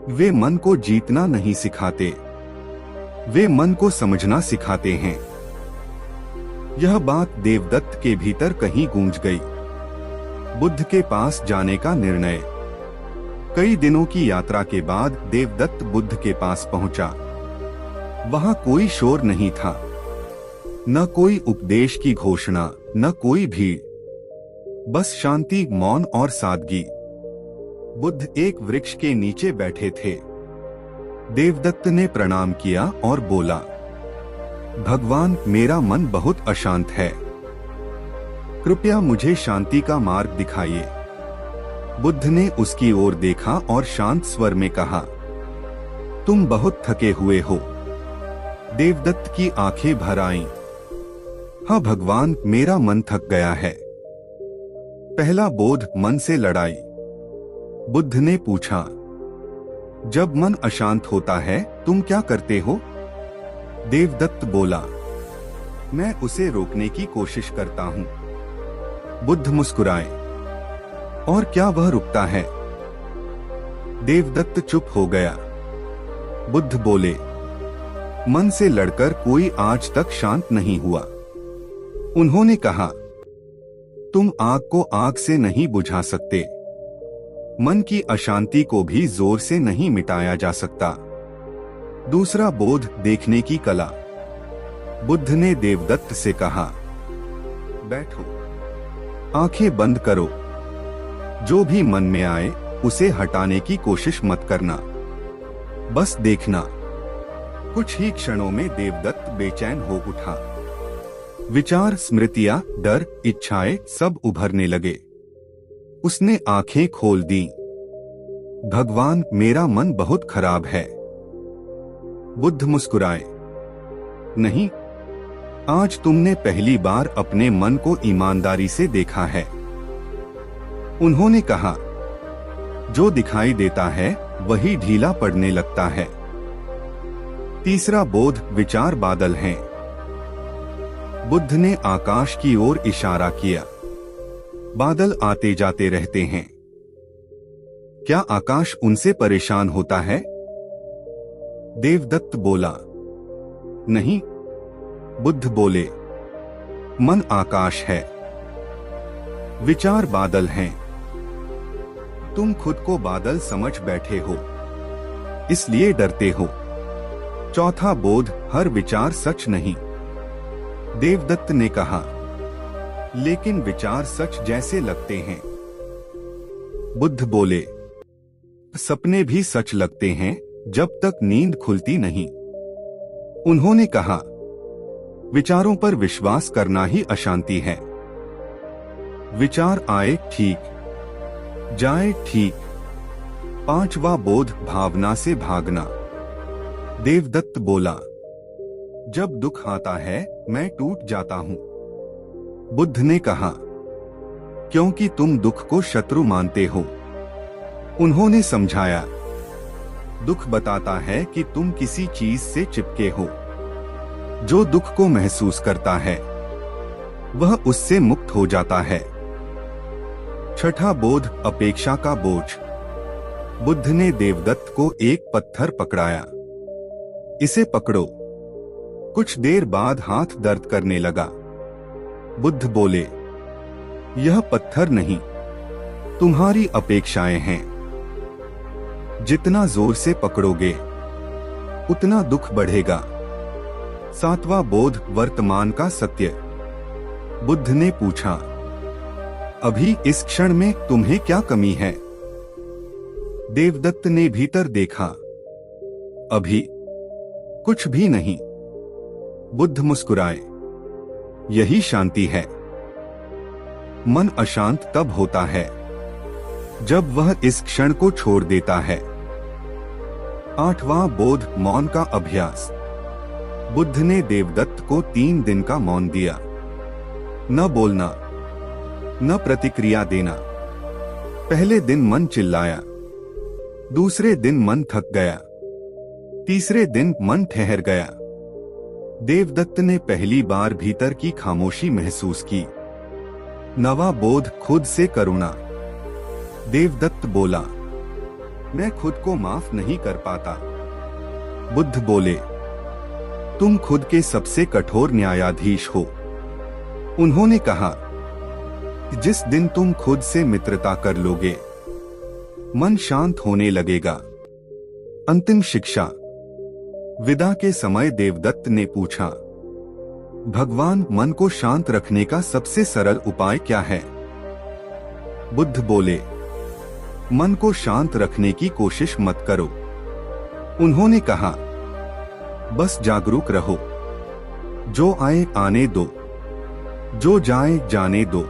Speaker 1: वे मन को जीतना नहीं सिखाते, वे मन को समझना सिखाते हैं। यह बात देवदत्त के भीतर कहीं गूंज गई। बुद्ध के पास जाने का निर्णय। कई दिनों की यात्रा के बाद देवदत्त बुद्ध के पास पहुंचा। वहां कोई शोर नहीं था, न कोई उपदेश की घोषणा, न कोई भीड़, बस शांति, मौन और सादगी। बुद्ध एक वृक्ष के नीचे बैठे थे। देवदत्त ने प्रणाम किया और बोला, भगवान, मेरा मन बहुत अशांत है। कृपया मुझे शांति का मार्ग दिखाइए। बुद्ध ने उसकी ओर देखा और शांत स्वर में कहा, तुम बहुत थके हुए हो। देवदत्त की आंखें भर आईं। हाँ भगवान, मेरा मन थक गया है। पहला बोध, मन से लड़ाई। बुद्ध ने पूछा, जब मन अशांत होता है तुम क्या करते हो? देवदत्त बोला, मैं उसे रोकने की कोशिश करता हूँ। बुद्ध मुस्कुराए। और क्या वह रुकता है? देवदत्त चुप हो गया। बुद्ध बोले, मन से लड़कर कोई आज तक शांत नहीं हुआ। उन्होंने कहा, तुम आग को आग से नहीं बुझा सकते। मन की अशांति को भी जोर से नहीं मिटाया जा सकता। दूसरा बोध, देखने की कला। बुद्ध ने देवदत्त से कहा, बैठो, आंखें बंद करो। जो भी मन में आए उसे हटाने की कोशिश मत करना, बस देखना। कुछ ही क्षणों में देवदत्त बेचैन हो उठा। विचार, स्मृतियां, डर, इच्छाएं सब उभरने लगे। उसने आंखें खोल दी। भगवान, मेरा मन बहुत खराब है। बुद्ध मुस्कुराए, नहीं, आज तुमने पहली बार अपने मन को ईमानदारी से देखा है। उन्होंने कहा, जो दिखाई देता है वही ढीला पड़ने लगता है। तीसरा बोध, विचार बादल हैं। बुद्ध ने आकाश की ओर इशारा किया। बादल आते जाते रहते हैं। क्या आकाश उनसे परेशान होता है? देवदत्त बोला, नहीं। बुद्ध बोले, मन आकाश है, विचार बादल हैं। तुम खुद को बादल समझ बैठे हो, इसलिए डरते हो। चौथा बोध, हर विचार सच नहीं। देवदत्त ने कहा, लेकिन विचार सच जैसे लगते हैं। बुद्ध बोले, सपने भी सच लगते हैं जब तक नींद खुलती नहीं। उन्होंने कहा, विचारों पर विश्वास करना ही अशांति है। विचार आए ठीक, जाए ठीक। पांचवा बोध, भावना से भागना। देवदत्त बोला, जब दुख आता है मैं टूट जाता हूं। बुद्ध ने कहा, क्योंकि तुम दुख को शत्रु मानते हो। उन्होंने समझाया, दुख बताता है कि तुम किसी चीज से चिपके हो। जो दुख को महसूस करता है वह उससे मुक्त हो जाता है। छठा बोध, अपेक्षा का बोझ। बुद्ध ने देवदत्त को एक पत्थर पकड़ाया। इसे पकड़ो। कुछ देर बाद हाथ दर्द करने लगा। बुद्ध बोले, यह पत्थर नहीं, तुम्हारी अपेक्षाएं हैं। जितना जोर से पकड़ोगे उतना दुख बढ़ेगा। सातवां बोध, वर्तमान का सत्य। बुद्ध ने पूछा, अभी इस क्षण में तुम्हें क्या कमी है? देवदत्त ने भीतर देखा। अभी कुछ भी नहीं। बुद्ध मुस्कुराए, यही शांति है। मन अशांत तब होता है जब वह इस क्षण को छोड़ देता है। आठवां बोध, मौन का अभ्यास। बुद्ध ने देवदत्त को 3 दिन का मौन दिया। न बोलना, न प्रतिक्रिया देना। पहले दिन मन चिल्लाया, दूसरे दिन मन थक गया, तीसरे दिन मन ठहर गया। देवदत्त ने पहली बार भीतर की खामोशी महसूस की। नवा बोध, खुद से करुणा। देवदत्त बोला, मैं खुद को माफ नहीं कर पाता। बुद्ध बोले, तुम खुद के सबसे कठोर न्यायाधीश हो। उन्होंने कहा, जिस दिन तुम खुद से मित्रता कर लोगे मन शांत होने लगेगा। अंतिम शिक्षा। विदा के समय देवदत्त ने पूछा, भगवान, मन को शांत रखने का सबसे सरल उपाय क्या है? बुद्ध बोले, मन को शांत रखने की कोशिश मत करो। उन्होंने कहा, बस जागरूक रहो। जो आए आने दो, जो जाए जाने दो।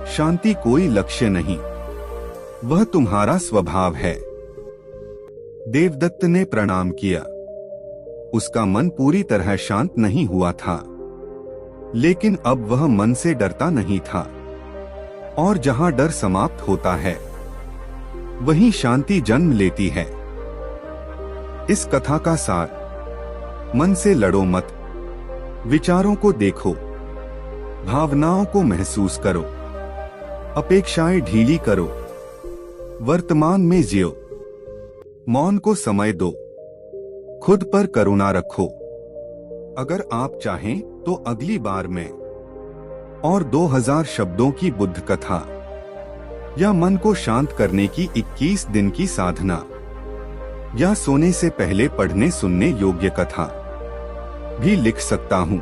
Speaker 1: शांति कोई लक्ष्य नहीं, वह तुम्हारा स्वभाव है। देवदत्त ने प्रणाम किया। उसका मन पूरी तरह शांत नहीं हुआ था, लेकिन अब वह मन से डरता नहीं था। और जहां डर समाप्त होता है वहीं शांति जन्म लेती है। इस कथा का सार, मन से लड़ो मत, विचारों को देखो, भावनाओं को महसूस करो, अपेक्षाएं ढीली करो, वर्तमान में जियो, मौन को समय दो, खुद पर करुणा रखो। अगर आप चाहें तो अगली बार में और 2000 शब्दों की बुद्ध कथा या मन को शांत करने की 21 दिन की साधना या सोने से पहले पढ़ने सुनने योग्य कथा भी लिख सकता हूं।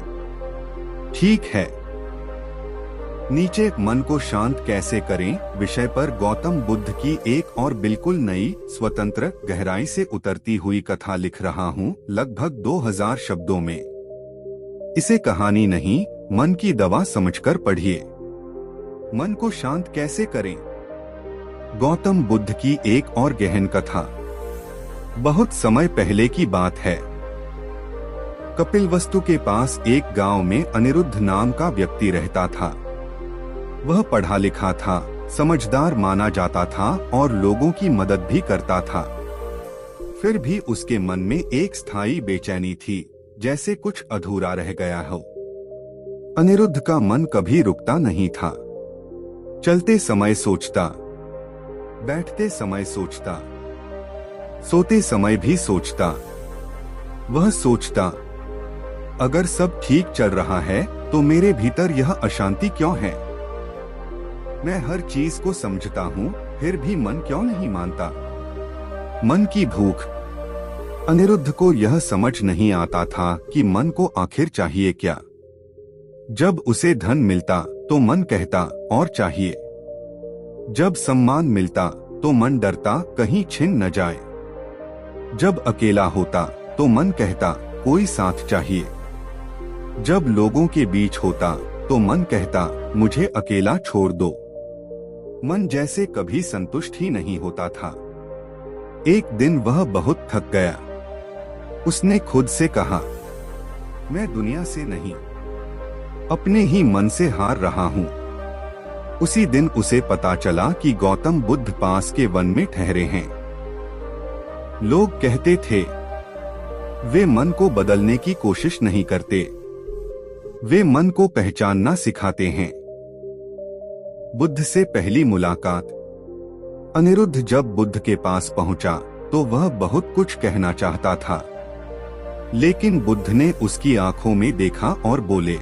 Speaker 1: ठीक है। नीचे मन को शांत कैसे करें विषय पर गौतम बुद्ध की एक और बिल्कुल नई, स्वतंत्र, गहराई से उतरती हुई कथा लिख रहा हूं, लगभग 2000 शब्दों में। इसे कहानी नहीं, मन की दवा समझकर पढ़िए। मन को शांत कैसे करें? गौतम बुद्ध की एक और गहन कथा। बहुत समय पहले की बात है। कपिलवस्तु के पास एक गांव में अनिरुद्ध नाम का व्यक्ति रहता था। वह पढ़ा लिखा था, समझदार माना जाता था और लोगों की मदद भी करता था। फिर भी उसके मन में एक स्थायी बेचैनी थी, जैसे कुछ अधूरा रह गया हो। अनिरुद्ध का मन कभी रुकता नहीं था। चलते समय सोचता, बैठते समय सोचता, सोते समय भी सोचता। वह सोचता, अगर सब ठीक चल रहा है तो मेरे भीतर यह अशांति क्यों है? मैं हर चीज को समझता हूँ, फिर भी मन क्यों नहीं मानता? मन की भूख। अनिरुद्ध को यह समझ नहीं आता था कि मन को आखिर चाहिए क्या। जब उसे धन मिलता तो मन कहता और चाहिए। जब सम्मान मिलता तो मन डरता कहीं छिन न जाए। जब अकेला होता तो मन कहता कोई साथ चाहिए। जब लोगों के बीच होता तो मन कहता मुझे अकेला छोड़ दो। मन जैसे कभी संतुष्ट ही नहीं होता था। एक दिन वह बहुत थक गया। उसने खुद से कहा, मैं दुनिया से नहीं, अपने ही मन से हार रहा हूँ। उसी दिन उसे पता चला कि गौतम बुद्ध पास के वन में ठहरे हैं। लोग कहते थे, वे मन को बदलने की कोशिश नहीं करते, वे मन को पहचानना सिखाते हैं। बुद्ध से पहली मुलाकात। अनिरुद्ध जब बुद्ध के पास पहुंचा तो वह बहुत कुछ कहना चाहता था, लेकिन बुद्ध ने उसकी आंखों में देखा और बोले,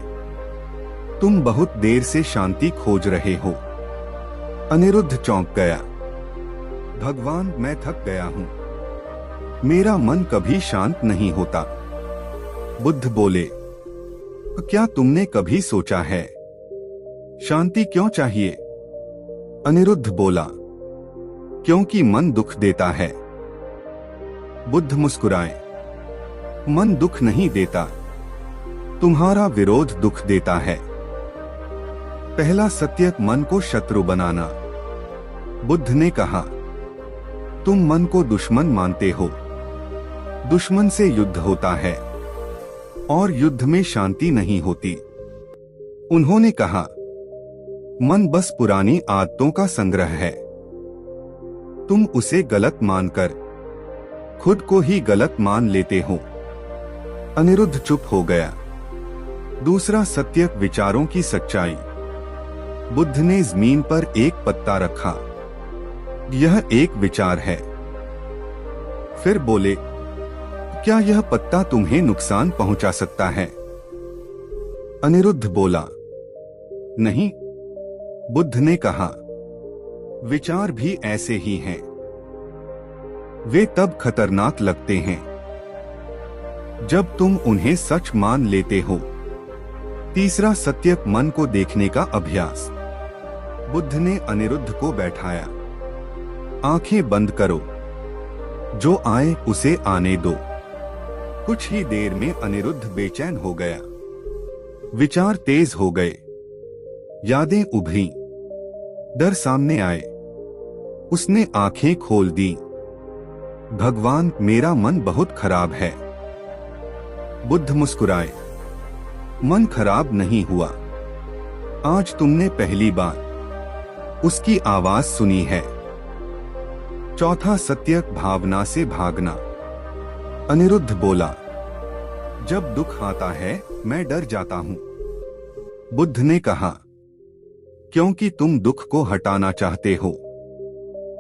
Speaker 1: तुम बहुत देर से शांति खोज रहे हो। अनिरुद्ध चौंक गया। भगवान, मैं थक गया हूँ, मेरा मन कभी शांत नहीं होता। बुद्ध बोले, क्या तुमने कभी सोचा है शांति क्यों चाहिए? अनिरुद्ध बोला, क्योंकि मन दुख देता है। बुद्ध मुस्कुराए, मन दुख नहीं देता, तुम्हारा विरोध दुख देता है। पहला सत्य मन को शत्रु बनाना। बुद्ध ने कहा, तुम मन को दुश्मन मानते हो। दुश्मन से युद्ध होता है और युद्ध में शांति नहीं होती। उन्होंने कहा, मन बस पुरानी आदतों का संग्रह है। तुम उसे गलत मानकर खुद को ही गलत मान लेते हो। अनिरुद्ध चुप हो गया। दूसरा सत्य विचारों की सच्चाई। बुद्ध ने जमीन पर एक पत्ता रखा, यह एक विचार है। फिर बोले, क्या यह पत्ता तुम्हें नुकसान पहुंचा सकता है? अनिरुद्ध बोला, नहीं। बुद्ध ने कहा, विचार भी ऐसे ही हैं। वे तब खतरनाक लगते हैं जब तुम उन्हें सच मान लेते हो। तीसरा सत्य मन को देखने का अभ्यास। बुद्ध ने अनिरुद्ध को बैठाया। आंखें बंद करो, जो आए उसे आने दो। कुछ ही देर में अनिरुद्ध बेचैन हो गया। विचार तेज हो गए, यादें उभरी, डर सामने आए। उसने आंखें खोल दी। भगवान, मेरा मन बहुत खराब है। बुद्ध मुस्कुराए, मन खराब नहीं हुआ। आज तुमने पहली बार उसकी आवाज सुनी है। चौथा सत्य भावना से भागना। अनिरुद्ध बोला, जब दुख आता है मैं डर जाता हूं। बुद्ध ने कहा, क्योंकि तुम दुख को हटाना चाहते हो।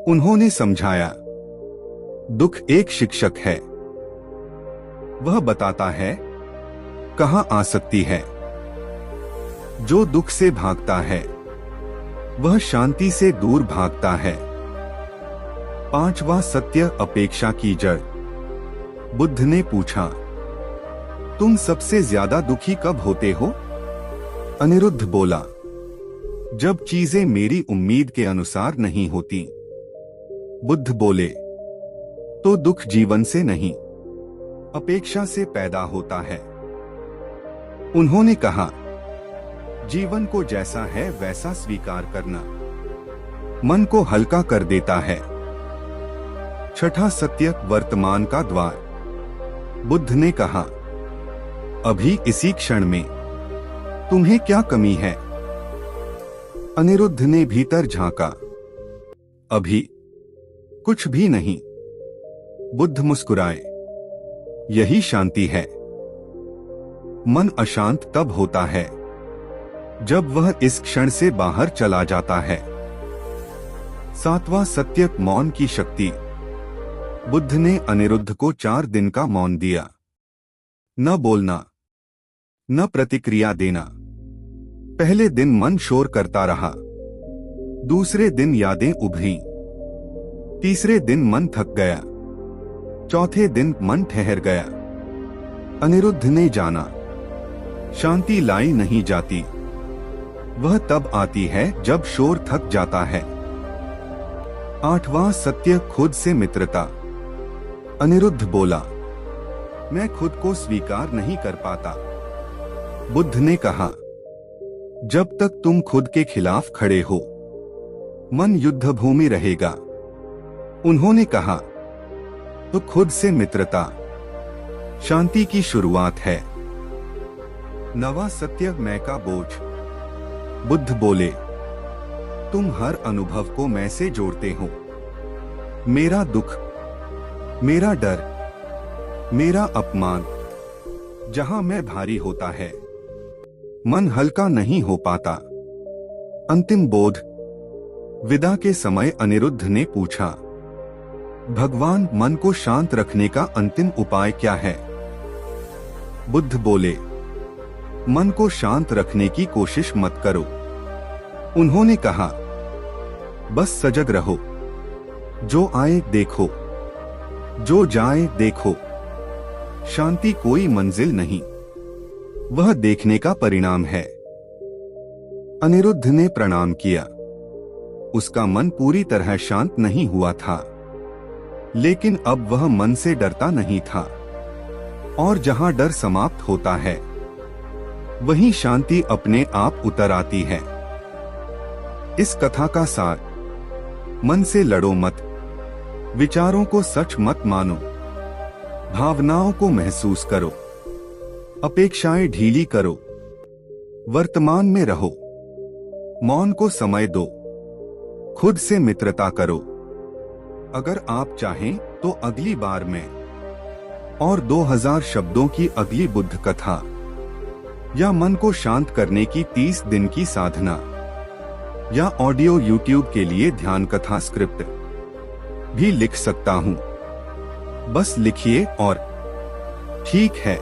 Speaker 1: उन्होंने समझाया, दुख एक शिक्षक है। वह बताता है कहाँ आसक्ति है। जो दुख से भागता है वह शांति से दूर भागता है। पांचवा सत्य, अपेक्षा की जड़। बुद्ध ने पूछा, तुम सबसे ज्यादा दुखी कब होते हो? अनिरुद्ध बोला, जब चीजें मेरी उम्मीद के अनुसार नहीं होती। बुद्ध बोले, तो दुख जीवन से नहीं, अपेक्षा से पैदा होता है। उन्होंने कहा, जीवन को जैसा है वैसा स्वीकार करना मन को हल्का कर देता है। छठा सत्य, वर्तमान का द्वार। बुद्ध ने कहा, अभी इसी क्षण में तुम्हें क्या कमी है? अनिरुद्ध ने भीतर झांका, अभी कुछ भी नहीं। बुद्ध मुस्कुराए, यही शांति है। मन अशांत तब होता है जब वह इस क्षण से बाहर चला जाता है। सातवां सत्य, मौन की शक्ति। बुद्ध ने अनिरुद्ध को 4 दिन का मौन दिया। न बोलना, न प्रतिक्रिया देना। पहले दिन मन शोर करता रहा, दूसरे दिन यादें उभरी, तीसरे दिन मन थक गया, चौथे दिन मन ठहर गया। अनिरुद्ध ने जाना, शांति लाई नहीं जाती, वह तब आती है जब शोर थक जाता है। आठवां सत्य, खुद से मित्रता। अनिरुद्ध बोला, मैं खुद को स्वीकार नहीं कर पाता। बुद्ध ने कहा, जब तक तुम खुद के खिलाफ खड़े हो मन युद्ध भूमि रहेगा। उन्होंने कहा, तो खुद से मित्रता शांति की शुरुआत है। नवा सत्य, मैं का बोझ। बुद्ध बोले, तुम हर अनुभव को मैं से जोड़ते हो। मेरा दुख, मेरा डर, मेरा अपमान। जहां मैं भारी होता है मन हल्का नहीं हो पाता। अंतिम बोध। विदा के समय अनिरुद्ध ने पूछा, भगवान, मन को शांत रखने का अंतिम उपाय क्या है? बुद्ध बोले, मन को शांत रखने की कोशिश मत करो। उन्होंने कहा, बस सजग रहो। जो आए देखो, जो जाए देखो। शांति कोई मंजिल नहीं, वह देखने का परिणाम है। अनिरुद्ध ने प्रणाम किया। उसका मन पूरी तरह शांत नहीं हुआ था, लेकिन अब वह मन से डरता नहीं था। और जहां डर समाप्त होता है वहीं शांति अपने आप उतर आती है। इस कथा का सार, मन से लड़ो मत, विचारों को सच मत मानो, भावनाओं को महसूस करो, अपेक्षाएं ढीली करो, वर्तमान में रहो, मौन को समय दो, खुद से मित्रता करो। अगर आप चाहें तो अगली बार में और 2000 शब्दों की अगली बुद्ध कथा या मन को शांत करने की 30 दिन की साधना या ऑडियो यूट्यूब के लिए ध्यान कथा स्क्रिप्ट भी लिख सकता हूं। बस लिखिए और ठीक है।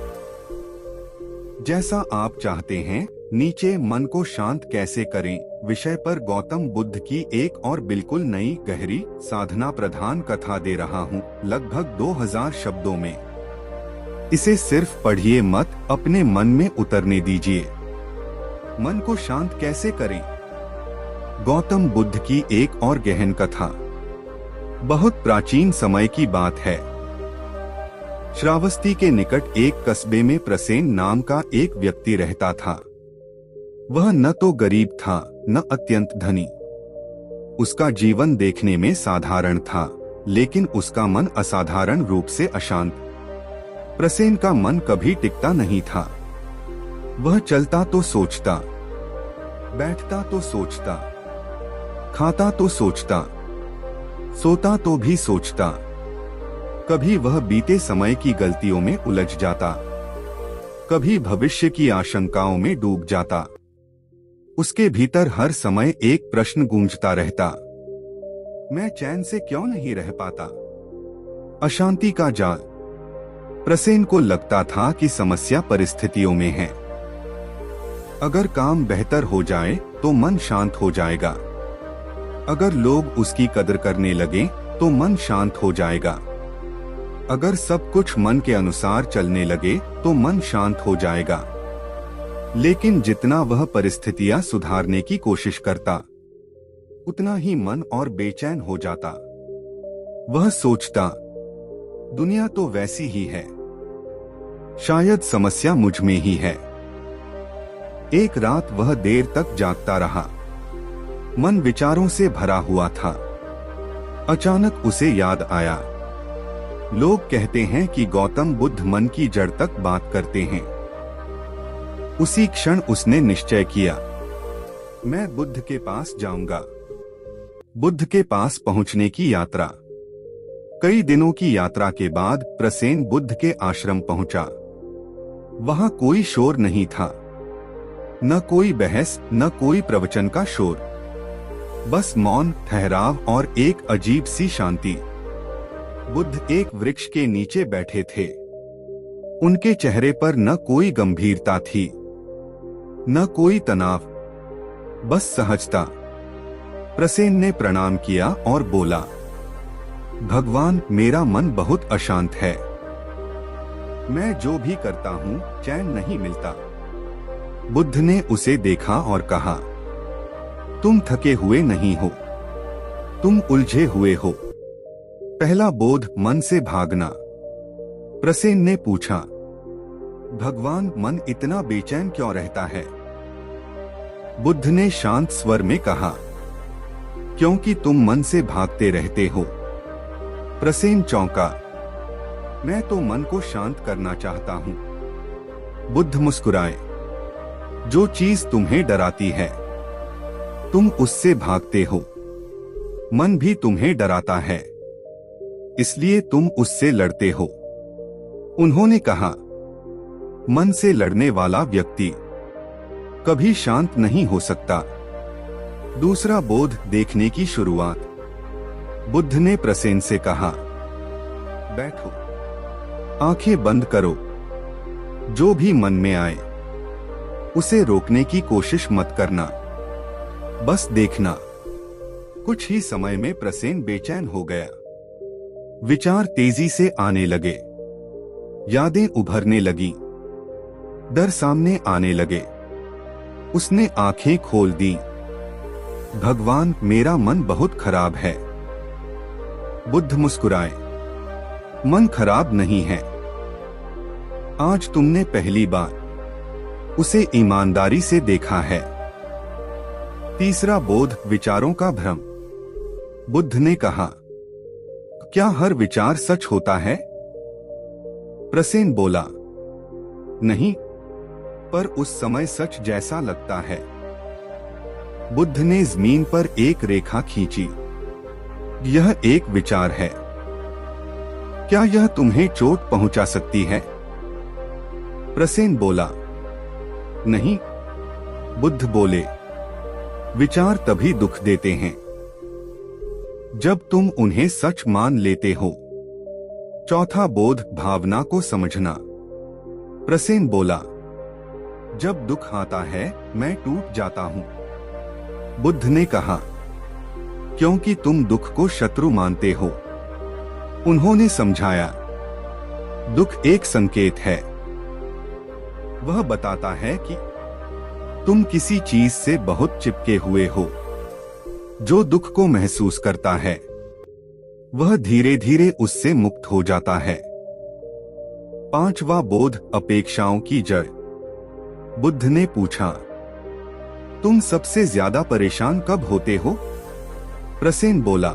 Speaker 1: जैसा आप चाहते हैं। नीचे मन को शांत कैसे करें विषय पर गौतम बुद्ध की एक और बिल्कुल नई गहरी साधना प्रधान कथा दे रहा हूं, लगभग 2000 शब्दों में। इसे सिर्फ पढ़िए मत, अपने मन में उतरने दीजिए। मन को शांत कैसे करें? गौतम बुद्ध की एक और गहन कथा। बहुत प्राचीन समय की बात है। श्रावस्ती के निकट एक कस्बे में प्रसेन नाम का एक व्यक्ति रहता था। वह न तो गरीब था न अत्यंत धनी। उसका जीवन देखने में साधारण था, लेकिन उसका मन असाधारण रूप से अशांत। प्रसेन का मन कभी टिकता नहीं था। वह चलता तो सोचता, बैठता तो सोचता, खाता तो सोचता, सोता तो भी सोचता। कभी वह बीते समय की गलतियों में उलझ जाता, कभी भविष्य की आशंकाओं में डूब जाता। उसके भीतर हर समय एक प्रश्न गूंजता रहता, मैं चैन से क्यों नहीं रह पाता। अशांति का जाल। प्रसेन को लगता था कि समस्या परिस्थितियों में है। अगर काम बेहतर हो जाए तो मन शांत हो जाएगा, अगर लोग उसकी कदर करने लगे तो मन शांत हो जाएगा, अगर सब कुछ मन के अनुसार चलने लगे तो मन शांत हो जाएगा। लेकिन जितना वह परिस्थितियां सुधारने की कोशिश करता, उतना ही मन और बेचैन हो जाता। वह सोचता, दुनिया तो वैसी ही है, शायद समस्या मुझ में ही है। एक रात वह देर तक जागता रहा, मन विचारों से भरा हुआ था। अचानक उसे याद आया, लोग कहते हैं कि गौतम बुद्ध मन की जड़ तक बात करते हैं। उसी क्षण उसने निश्चय किया, मैं बुद्ध के पास जाऊंगा। बुद्ध के पास पहुंचने की यात्रा। कई दिनों की यात्रा के बाद प्रसेन बुद्ध के आश्रम पहुंचा। वहां कोई शोर नहीं था, न कोई बहस, न कोई प्रवचन का शोर, बस मौन, ठहराव और एक अजीब सी शांति। बुद्ध एक वृक्ष के नीचे बैठे थे। उनके चेहरे पर न कोई गंभीरता थी, न कोई तनाव, बस सहजता। प्रसेन ने प्रणाम किया और बोला, भगवान, मेरा मन बहुत अशांत है। मैं जो भी करता हूँ चैन नहीं मिलता। बुद्ध ने उसे देखा और कहा, तुम थके हुए नहीं हो, तुम उलझे हुए हो। पहला बोध, मन से भागना। प्रसेन ने पूछा, भगवान, मन इतना बेचैन क्यों रहता है? बुद्ध ने शांत स्वर में कहा, क्योंकि तुम मन से भागते रहते हो। प्रसेन चौंका, मैं तो मन को शांत करना चाहता हूं। बुद्ध मुस्कुराए, जो चीज तुम्हें डराती है तुम उससे भागते हो, मन भी तुम्हें डराता है, इसलिए तुम उससे लड़ते हो। उन्होंने कहा, मन से लड़ने वाला व्यक्ति कभी शांत नहीं हो सकता। दूसरा बोध, देखने की शुरुआत। बुद्ध ने प्रसेन से कहा, बैठो, आंखें बंद करो। जो भी मन में आए उसे रोकने की कोशिश मत करना, बस देखना। कुछ ही समय में प्रसेन बेचैन हो गया। विचार तेजी से आने लगे, यादें उभरने लगी, डर सामने आने लगे। उसने आंखें खोल दी। भगवान, मेरा मन बहुत खराब है। बुद्ध मुस्कुराए, मन खराब नहीं है। आज तुमने पहली बार उसे ईमानदारी से देखा है। तीसरा बोध, विचारों का भ्रम। बुद्ध ने कहा, क्या हर विचार सच होता है? प्रसेन बोला, नहीं, पर उस समय सच जैसा लगता है। बुद्ध ने जमीन पर एक रेखा खींची। यह एक विचार है। क्या यह तुम्हें चोट पहुंचा सकती है? प्रसेन बोला, नहीं। बुद्ध बोले, विचार तभी दुख देते हैं जब तुम उन्हें सच मान लेते हो। चौथा बोध, भावना को समझना। प्रसेन बोला, जब दुख आता है मैं टूट जाता हूं। बुद्ध ने कहा, क्योंकि तुम दुख को शत्रु मानते हो। उन्होंने समझाया, दुख एक संकेत है। वह बताता है कि तुम किसी चीज से बहुत चिपके हुए हो। जो दुख को महसूस करता है वह धीरे धीरे उससे मुक्त हो जाता है। पांचवा बोध, अपेक्षाओं की जड़। बुद्ध ने पूछा, तुम सबसे ज्यादा परेशान कब होते हो? प्रसेन बोला,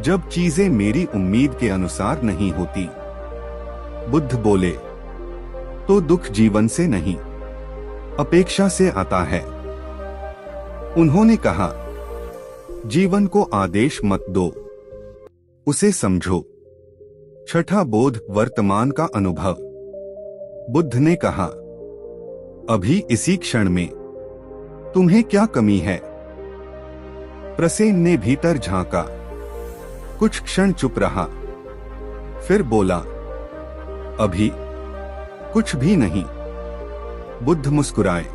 Speaker 1: जब चीजें मेरी उम्मीद के अनुसार नहीं होती। बुद्ध बोले, तो दुख जीवन से नहीं, अपेक्षा से आता है। उन्होंने कहा, जीवन को आदेश मत दो, उसे समझो। छठा बोध, वर्तमान का अनुभव। बुद्ध ने कहा, अभी इसी क्षण में तुम्हें क्या कमी है? प्रसेन ने भीतर झांका, कुछ क्षण चुप रहा, फिर बोला, अभी कुछ भी नहीं। बुद्ध मुस्कुराए,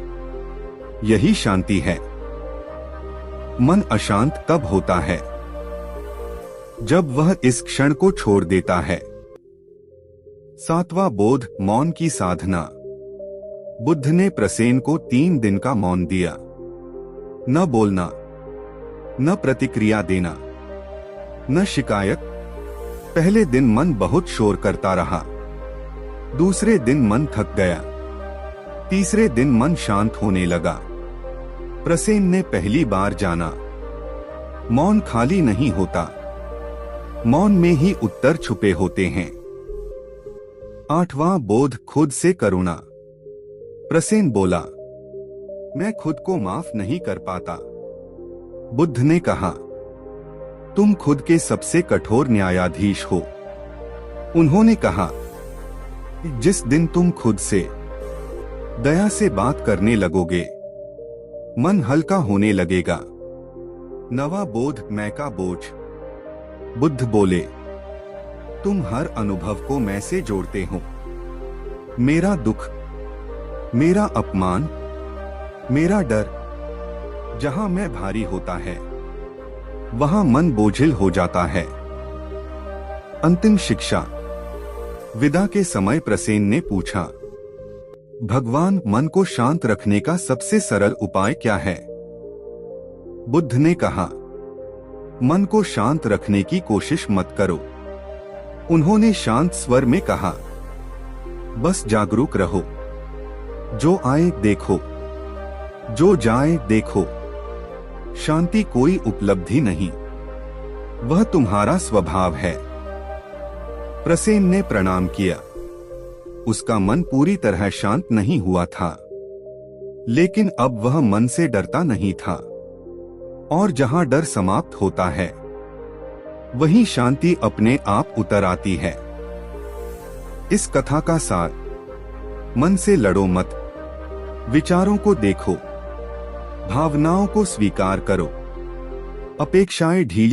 Speaker 1: यही शांति है। मन अशांत तब होता है जब वह इस क्षण को छोड़ देता है। सातवां बोध, मौन की साधना। बुद्ध ने प्रसेन को 3 दिन का मौन दिया। न बोलना, न प्रतिक्रिया देना, न शिकायत। पहले दिन मन बहुत शोर करता रहा, दूसरे दिन मन थक गया, तीसरे दिन मन शांत होने लगा। प्रसेन ने पहली बार जाना, मौन खाली नहीं होता, मौन में ही उत्तर छुपे होते हैं। 8वां बोध, खुद से करुणा। प्रसेन बोला, मैं खुद को माफ नहीं कर पाता। बुद्ध ने कहा, तुम खुद के सबसे कठोर न्यायाधीश हो। उन्होंने कहा, जिस दिन तुम खुद से दया से बात करने लगोगे, मन हल्का होने लगेगा। 9वां बोध, मैं का बोझ। बुद्ध बोले, तुम हर अनुभव को मैं से जोड़ते हो। मेरा दुख, मेरा अपमान, मेरा डर। जहां मैं भारी होता है, वहां मन बोझिल हो जाता है। अंतिम शिक्षा। विदा के समय प्रसेन ने पूछा, भगवान, मन को शांत रखने का सबसे सरल उपाय क्या है? बुद्ध ने कहा, मन को शांत रखने की कोशिश मत करो। उन्होंने शांत स्वर में कहा, बस जागरूक रहो। जो आए देखो, जो जाए देखो। शांति कोई उपलब्धि नहीं, वह तुम्हारा स्वभाव है। प्रसेन ने प्रणाम किया। उसका मन पूरी तरह शांत नहीं हुआ था, लेकिन अब वह मन से डरता नहीं था। और जहां डर समाप्त होता है, वहीं शांति अपने आप उतर आती है। इस कथा का सार, मन से लड़ो मत, विचारों को देखो, भावनाओं को स्वीकार करो, अपेक्षाएं ढीली